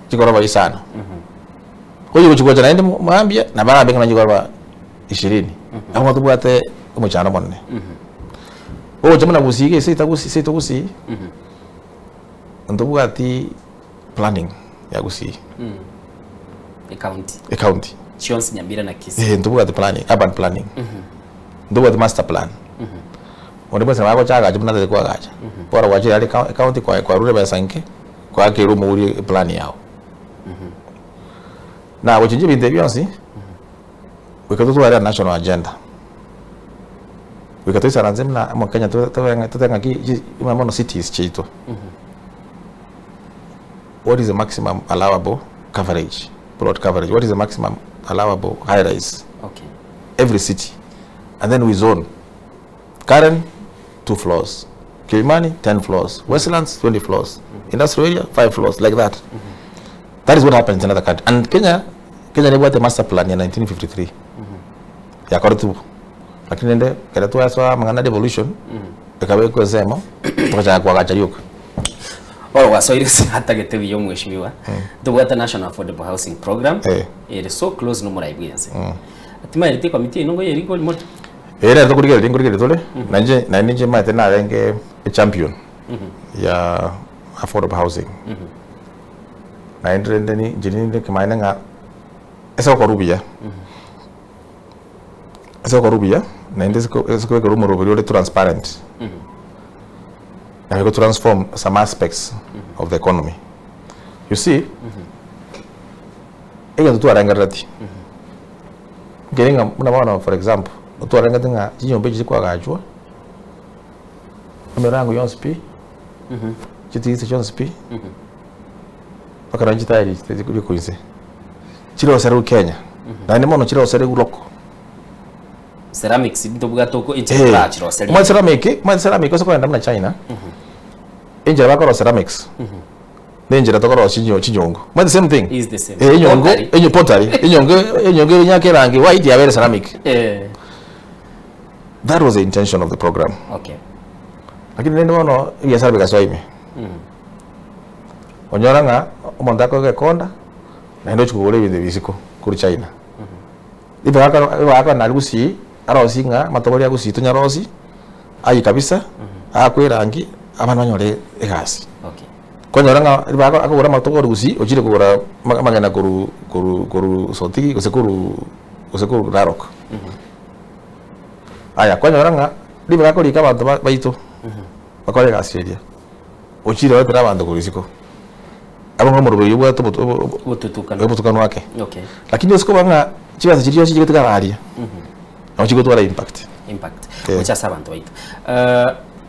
chikora isano. Oyo chikocha naende mambia na bara begete chikora 20. Amo tubwate umuchano monne. Oyo chamana busige sita gusi. Ndobwati planning ya gusi. A county. Chionsi Nyambira na Kisii. Ndobwati planning, urban planning. Ndobwati master plan. Ondimo sema ko chaga jumna de kwa gacha. Bora waje ali county kwa rule basanke kwa ke rumo uri plan yao. Na wachinje bindebionsi. Wikatoto wale national agenda. Wikatoto saranzemna mu Kenya tutenga ki mamono cities chito. What is the maximum allowable coverage? Broad coverage. What is the maximum allowable high rise? Okay. Every city. And then we zone. Karen, 2 floors. Kilimani, 10 floors. Westlands, 20 floors. Industrial area, 5 floors. Like that. That is what happens in other countries. And Kenya never the master plan in 1953. Ya kortu. Lakini nende kada tu aswa mangana devolution. Ekawe ko zemo. Tukaja kwa gacha yuko. So it is hata getevi yo mheshimiwa. The National Affordable Housing Program. It is so close no more ibyense. Atima irite committee nongo yeri ko limot. Era to kurigere tole. Nanje mate na renge a champion. Ya affordable housing. Na indrende ni jini kemaina nga esa ko rubia. Esa ko rubia na inde ko rumo rubio transparent. And we go to transform some aspects of the economy. You see, tu arangarati. Getting a for example, tu arangatinga jinyombe jikwa gajwa. Amerango yonspi. Chiti yonspi. Pakaranji tayari tezi kuinse. Chiro seru Kenya. Na ndimo no chiro seru loko. Ceramics ndobuga toko inchira chiro seru. Ma ceramic ko kwenda na China. Injira bakoro ceramics. Ninjira tokoro chinyongo. But the same thing. Is the same. Enyo pottery. Enyongo nyake rangi white ya very ceramic. That was the intention of the program. Okay. Lakini nende wono biashara bikaswaime. Onyoranga omuntu akogekonda na ndo chukugule ibintu bisiko kuri China. Ibe aka narusi arosinga matobori agusi tunyarosi ayi kabisa akwirangi abantu banyore egasi. Okay. Konyoranga ibe akagura matobori gusi ojire kugura magana kuru sotiki kusekuru Narok. Aya konyoranga ibe akorika abantu baito. Bakore gasiria. Ojire wapira abantu kurisiko. Abo mu rubiri bwa butukano wake. Okay. Lakini usiko banga chibaza chiriyo chigituka raria. Ochigotwara impact. Ocha sabantu baito.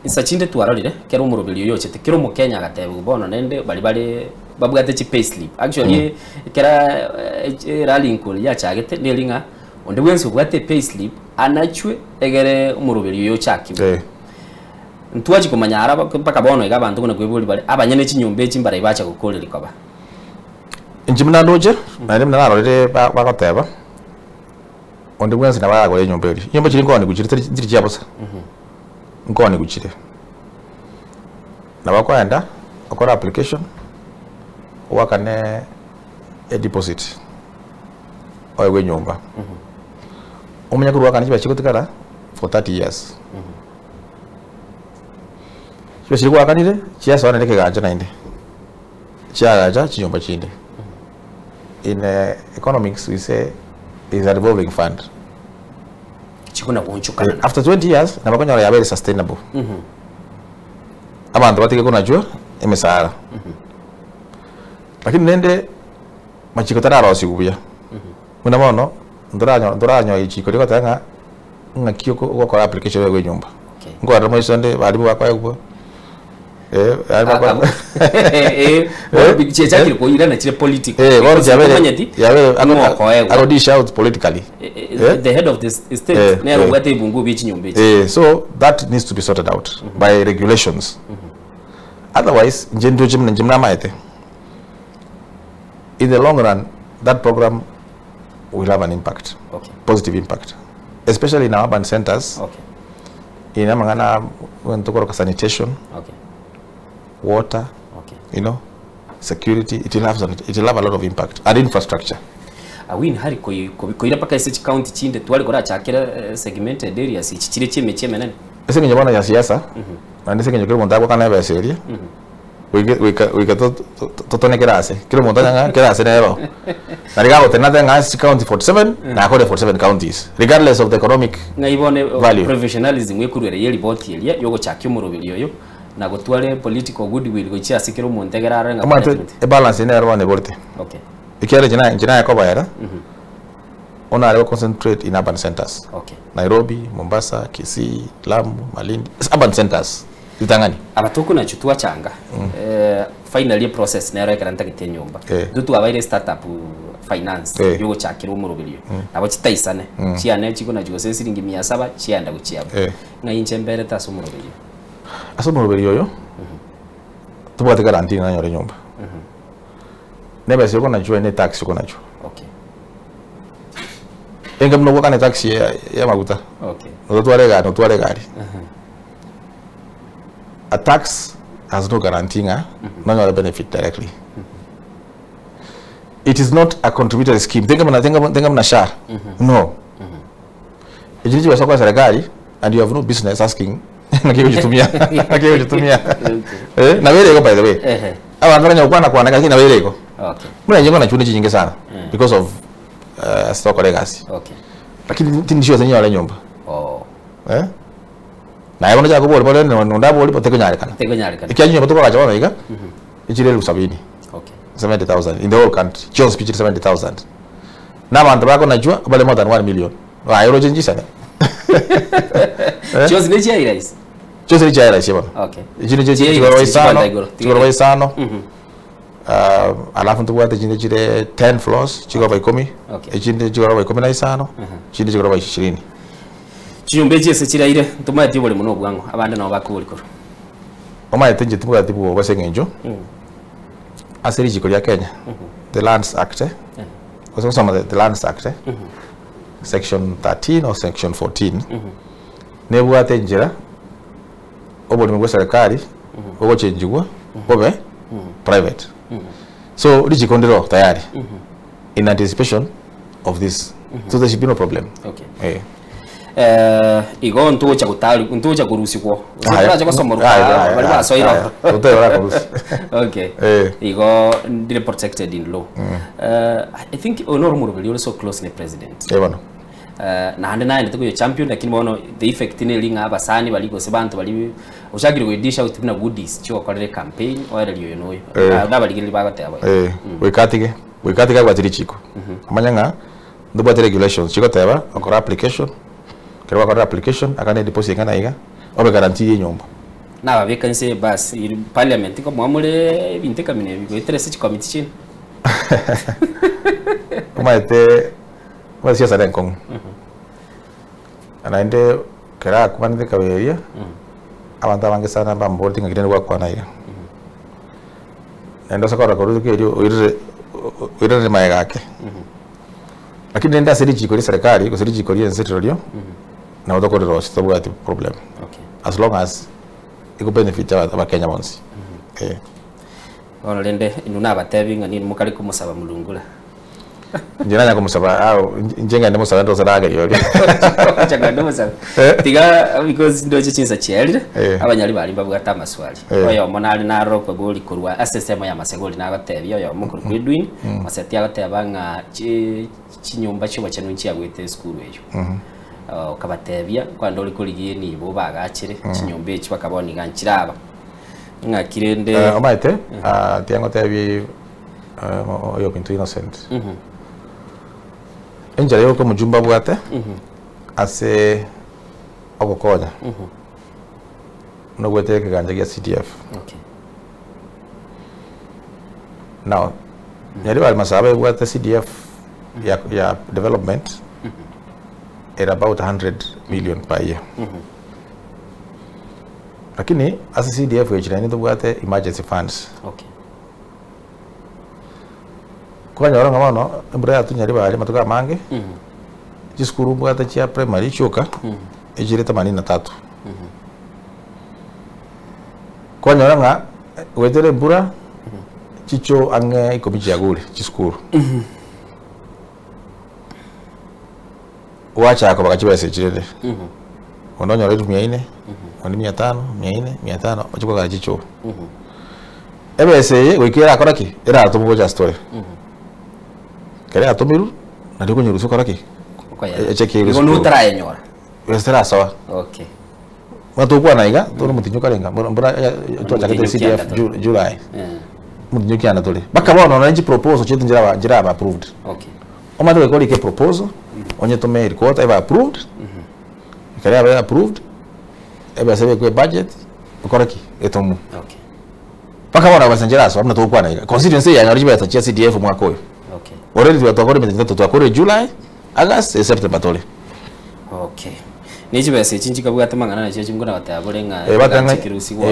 Insachinde twarorire kero mu rubiri yo chete kero mu Kenya gatebu bono nende bali babwate chi payslip. Actually kera rally nkol ya chagete nelinga onde wenso bwate payslip anachwe egere mu rubiri yo chaki. Ntuaji kumanya araba paka bono ega bantu kuna kwebuli bali abanyene chinyombe chimbara ibacha gukorera ikaba injimna noje nari mna narorere bakoteba onde bwensi nabara gore nyombe ri nyombe chiri ngone guchire tiri chiabosa ngone guchire nabakwenda akora application wakane a deposit oyo nyomba umenya kuruwa kana chiba chikotikara for 30 years Chiri kwa kanire chia sawana ndeke ganja nainde. Chia ganja chinyomba chinde. In economics we say is a revolving fund. Chikuna kunchuka. After 20 years na bakonya ya very sustainable. Abantu batike kuna jua emesara. Lakini nende machiko tararo sikubuya. Muna mono ndoranyo ichiko liko tanga ngakio kwa application ya nyumba. Ngo aramo isonde bari bakwa yuko. Chechakiri kuira na chile politics. Dish out politically. The head of the state nero wate bungu bichi nyombe. So that needs to be sorted out by regulations. Otherwise, njimna maite. In the long run, that program will have an impact. Okay. Positive impact. Especially in our urban centers. Okay. In amangana when to go sanitation. Okay. Water, okay. You know, security, it will have a lot of impact and infrastructure. Awin hari koira paka ise county chinde twali kora chakira segmented areas ichire cheme nene. Ese nje bana ya siasa. Na ndise nje kile monta kwa kana ba seria. We totone kerase. Kile monta nga kerase na yao. Na rigago tenata nga county 47 na akode 47 counties regardless of the economic value. Professionalism yekurere yeli boti elia yogo chakyo mu rubiri yoyo. Na gutware political goodwill gochia sikiro montegera renga a balance in everyone bolte. Okay. Ikere jina yakoba yara. Ona aleko concentrate in urban centers. Okay. Nairobi, Mombasa, Kisii, Lamu, Malindi. It's urban centers. Itangani. Abatuku na chutua changa. Finally process na reka ranta kite nyumba. Dutu abaire startup finance yogo chakiro mu rubiri. Abo chitaisane. Chiane chiko na jigose siringi 700 chianda guchiaba. Na inche mbere taso mu rubiri. Aso mu rubiri yoyo. Tubwate garanti na nyore nyumba. Nebe siko na jua ne tax siko na jua. Okay. Enga mno wakane taxi ya maguta. Okay. No tuare gari. A tax has no guarantee no other benefit directly. It is not a contributory scheme. Tenga mna share. No. Ejiji wasoko serikali and you have no business asking na kiyo jitumia. Na wele iko by the way. Awa ndanya ukwana kwa nakati na wele iko. Okay. Muna njengo na chuni nyingi sana because of stock legacy. Okay. Lakini tindishio zenyewe wale nyumba. Oh. Na yabo nja kubole pole ndabo oli poteko nyarekana. Ikianyu nyumba tuko kachawana iga. Ichire 70. Okay. 70,000 in the whole country. Jones pitch 70,000. Na bantu bako najua bale more than 1 million. Wa euro chenji sana. Jones ni chia irais. Jones ni chia irais yaba. Okay. Ichire chigoro sano. Alafu ntukwate chinde chire 10 floors chigoro 10. Okay. Chinde chigoro 15. Chinde chigoro 20. Chiyumbe chese chiraire ntuma yati bole muno bwango abande nabo bakubulikoro. Oma yatenje tumuga tibu basengenjo. Aseri jiko ya Kenya. The Lands Act. Some of the Lands Act. Section 13 or section 14. nebwate njira obuli mu serikali ogo chenjigwa obe private so lichikondero tayari in anticipation of this so there should be no problem. Okay. Igo ntucha kurusikwo usitaraje kosomoruka bali basoira utera kurusi. Okay. Igo ndile protected in law. I think honor murubili also close ne president. Bana na hande naende tuko champion lakini bono the effect ne linga abasani bali gose bantu bali ushagire kwidisha utibina goodies cyo korere campaign oira liyo noyo ndabaligiri bagateba wikatige gwatiri chiko amanyanga ndubate regulations chiko teba akora application kerwa akora application akane deposit kana iga obe guarantee nyomba na babekanse bas parliament ko mwamule binteka mine bigo interest committee chin umaite wasia saren kong anaende kera kumande kaberia abantu abange sana bamboarding agire kwa naiga enda sakora koruzu kerio oirere maega yake lakini nenda seriji kuri serikali ko seriji kuri ensetrolio na utokorero sitabu ati problem as long as iko benefit aba Kenya bonsi ono lende inuna batebinga ni mukali kumusaba mulungula njina nya kumusaba au njenga ndemo saba ndo saraga yo changa ndemo saba tiga because ndo chinza chielire abanyali bali babwata amaswali oyo monali na roko goli kurwa assessment ya masegoli na batebyo yo mukuru kwidwin maseti agatebanga chinyumba cyo bacenu nchi yagwete school eyo kabatebya kwando uri kurigiye ni bo bagakire chinyumba cyo bakaboni ganchiraba ngakirende omaite tiango tebi oyo pintu innocent enjara yo ko mujumba bwate ase ogokonya no gwete kiganja ya CDF now nyari bali masaba bwate CDF ya development at about 100 million per year lakini ase CDF ejira ni bwate emergency funds kwa nyoro ngabano mbura ya tunyari bali matuka mange jiskuru bwate chia primary choka ejire 83 kwa nyoro nga wetere mbura chicho ange ikomichi yagule jiskuru wacha ako bakachibese chirede ononyo redu 400 oni 500 400 ochiko ga chicho ebese wikira akoraki era atomo ja story kare atomiru na diko nyoruso koraki echeke iruso no traenyora westera sawa watu kwa naiga tono mutinyo karenga mbona twachakete CDF July mutinyo kiana tole bakabono na nji proposal chetu njira ba approved omado wekoli ke proposal onye tome report eba approved kare aba approved eba sebe kwe budget koraki etomu bakabono basanjira so amna to kwa naiga constituency ya nyariba ya CDF mwaka oyo already tutakore metendo tutakore July August September tole nichi bese chinchi kabwata mangana na chechi ngona batabole nga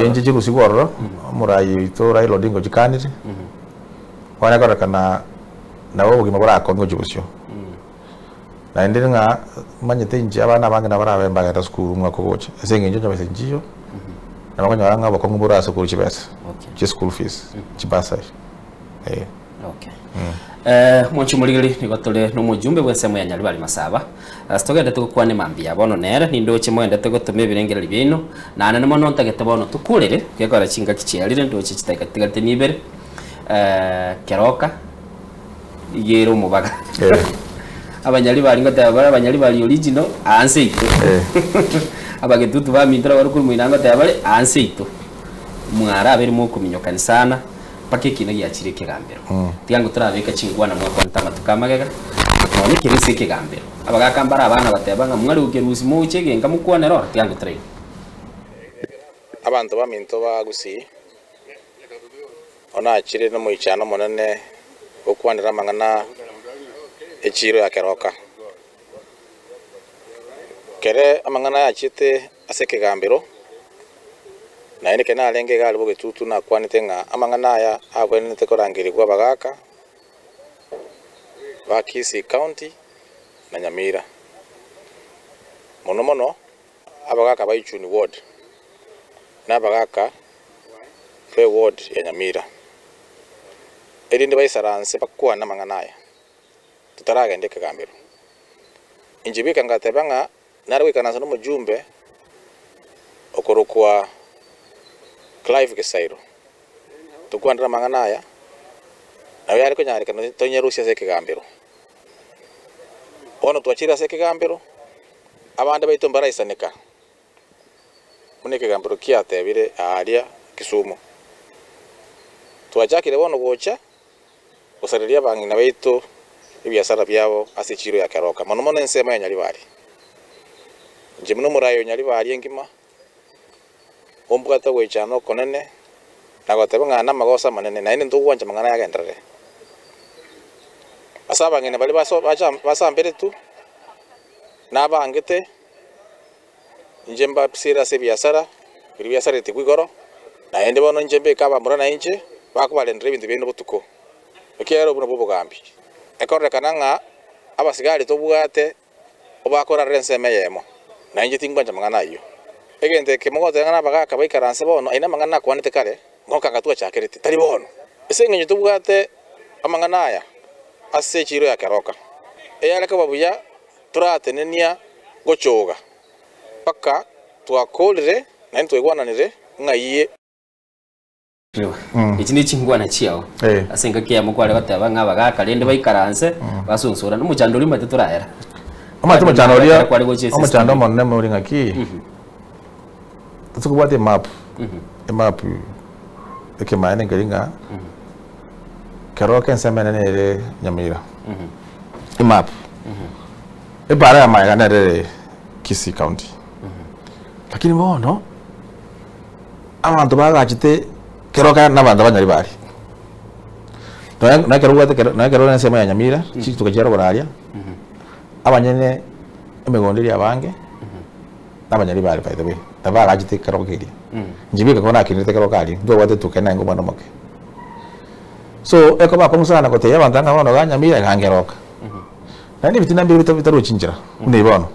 nje kusigoro murayi to Raila Odinga jikanire wana karakana nawo gimabara ko ngojubusyo na endere nga manyete nje abana bange nabara bemba ga school mwako goche esenge nje bese njiyo na bakanya baranga bakongo bura so kuri chibese school fees chibasa mwanchu muligiri nigotole no mujumbe bwensemo ya nyali bali masaba stogende tukukwane mambia bono nere nindoche mwende tugotume birengera libino na nane mono ntagete bono tukurere kwekora chinga kichialire ndoche chitaigatigate nibere keroka igero mubaga abanyali bali ngotabara abanyali bali original anse ito abagetutu ba mindra barukuru muinanga tabare anse ito mwara aberi mu kuminyokani sana pake kino yachire kigambero tiyango turabeka chingwana mwako ntama tukamagega none kirise kigambero abagakambara abana batebanga mwari ukerusi mu uchegenga mukwane ro tiyango train abantu baminto bagusi ona achire no muichano monene okwanira mangana echiro ya keroka kere amangana yachite aseke gambero na ene kena alenge gali boge tutu na kwanite nga amangana ya abwene tekorangiri kwa bagaka Bakisi County na Nyamira mono abagaka baichuni ward n'abagaka be ward ya Nyamira erinde baisaranse bakwana manganaya tutaragende kagambiro injibika ngatebanga narwikananza n'umujumbe okorokwa Clive Gesairo tukwandira manganaya nawe ariko nyarika tonyerusia se kagambiro ono twachira se kagambiro abandi baito mbarayisanika muneke gambiro kiatebire aria Kisumu twajakire bono gocha osariria bangina baito ibiasara byabo asichiro ya Karoka mono ensema ya Nyaribari nje muno murayo Nyaribari engima ombugata gwechano konene nagotabanga na magosa manene na ine ndugwanja mangana yagendere asaba ngene bali basambere tu nabangete njemba psira se biasara biasara tikwigoro na ende bono njembe kaba murana inje bakubalendere bintu bino butuko ekero buno bubugambi ekore kananga abasigari tobugate obakora renseme yemo na inje tingwanja mangana iyo egente kemogote ngana bagaka baikaranse bono ina mangana kwanete kare ngoka gatwa chakerete tari bono esengenye tobugate amangana aya ase chiro ya Karoka eyaleka babuya turatenenia gochoga paka twakolire na ntwegwananire ngaiye iki ni kingwana chiao asenga kiyamo kwale bataba ngabagaka lende baikaranse basunsura n'umucando limwe turahera amatu mucando monne muri ngaki tukubwate map map ekemane ngalinga Karoka ensemene nere Nyamira map ebara ya mayana nere Kisii County lakini bono abantu bagachite Karoka n'abantu banyaribari na Karoka ensema ya Nyamira chitu tukajera boraria abanyene emegonderi abange n'abanyaribari by the way tabagachite Karoka iri njibika kona kinete Karoka ari ndo wate tukena ngo mwana make so eko bakomusana kote yabantu ngabona ga Nyamira gangeroka nani bitina mbiri bitaru chinjira unibono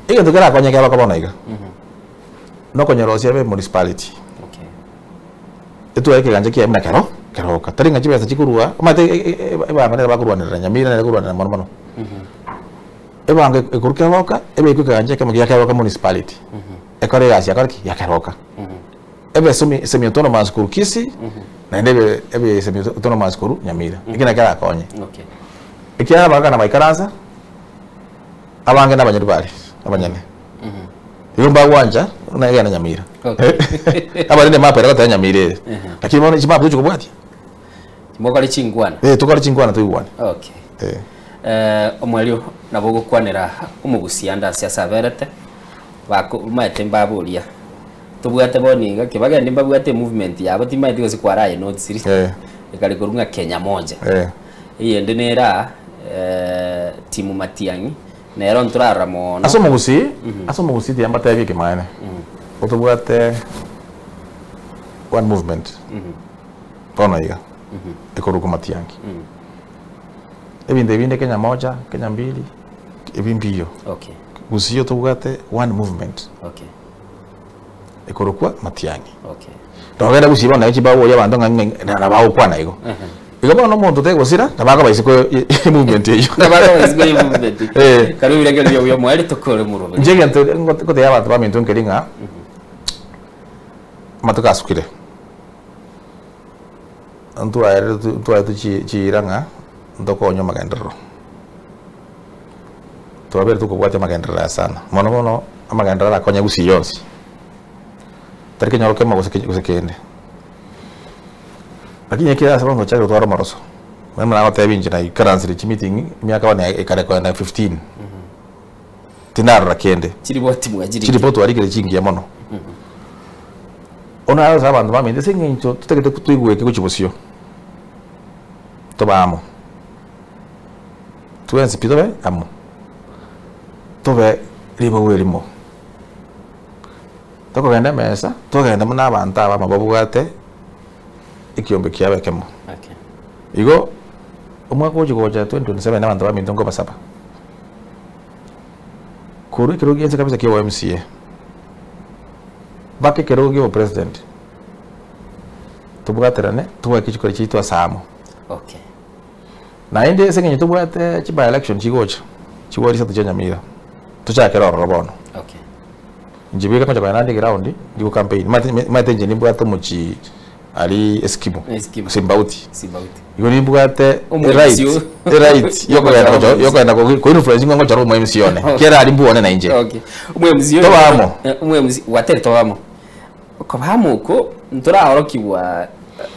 iyo ndugara kwanya kaba kabona iga no konyorosia be municipality etu yake ganje kia mna Karoka tari ngaji besa chikurua mate bana bakurua na Nyamira na kurua na mono ebange ekuruka Karoka ebe ikuka ganje kama ya Karoka municipality ekore gasia karki ya Karoka ebe semi autonomous school Kisii na ebe semi autonomous school Nyamira ikina kala konye ikiana bagana baikaranza abange n'abanyarwari abanyane yumba wanja na yana Nyamira abarinde mapera batanya Nyamira lakini mbona ikibabu cyo kubwati kimokali chingwana tukali chingwana tuyuwana omwelio nabo gukwanira umugusianda siasa berete bako matemba bulia tubwate boninga kibagende mbabwate movement yabo timaiti gose kwaraye not series ikali kurunga Kenya moja iyende nera timu Matiangi nero nturara mono asomugusi tiamba tabi kemane otubwate one movement bona iga ikoruko Matiangi ebinde Kenya moja Kenya mbili ebimbiyo gusiyo tubwate one movement ikoruko Matiangi togera gusibona ekibawo yabantu ngana bawo kwana igo igaba no muntu tegosira nabaga bayisiko movement eyo nabaga bayisiko movement karo biregera byo mwari tokore murobe njege ngo te yabantu bamintu nkeringa matuka asukire antu ayere chiranga ndoko nyo magendero tobere tukubwate magendero sana mono amagendero akonya gusi yonsi tarike nyoroke magosekende lakini yake sababu ngo charo twara maroso mama na wata binji na currency meeting miaka wana ikare kwa na 15 tinara kende chiribotu arikire chingi ya mono ona ala sabantu mami ndese ngincho tutegete kutwigwe ke kuchibosio tobamo tuense pitobe amo tobe ribo welimo toko genda mesa togenda muna abantu aba mababugate ikiombe kiabe kemo igo umwaka uji goja 2027 n'abantu baminto ngo basaba kuru kirugi kabisa kiwa MCA baki kirugi wa president tubugaterane tuwa kichukora chitwa Samo. Okay. Na inde sengenye tubwate chiba election chigocha chiwori sa tuchenya mira tuchakera robono. Okay. Njibika kwa nandi ground ndiko campaign mate njeni bwate muchi ali Eskimo Simbauti yoni bwate right yoko enda ko influence ngo charo mu MC one kera ali mbuone na nje. Okay. Umwe MC watere tobamo ko bamo ko ntura horokiwa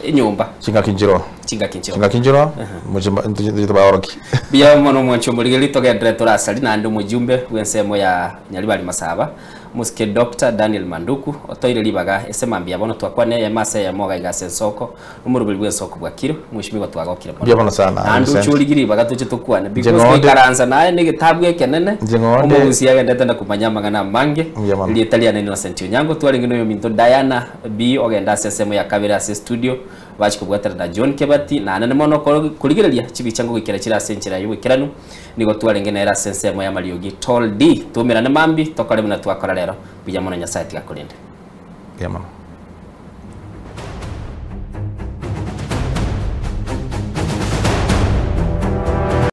inyumba Chinga Kinjiro mujimba ndito baoroki biya mono mwancho muligeli togendere turasali na ndo mujumbe wensemo ya Nyalibali Masaba muske Dr. Daniel Manduku otoire libaga esemambia bono twakwane ya masa ya moga igase soko umurubili bw'ensoko bwa kiro mwishimi batwagokira biya bono sana andu chuligiri baga tuche tukwane because karanza naye ni gitabwe kenene umugusi yagendete na kumanyama ngana mange ili Italian Innocent Onyango twaringino yo minto Diana B ogenda sesemo ya Kabira studio bachi kubwatara na John Kebati na nane mono kuligirelia chibichango gikira kira senchira yuwe kiranu nigo twarengena era sensemo ya Mariogi Tall D tumira na mambi tokare muna twakora rero bijya mona Nyasaye tigakurinde. Yeah, man.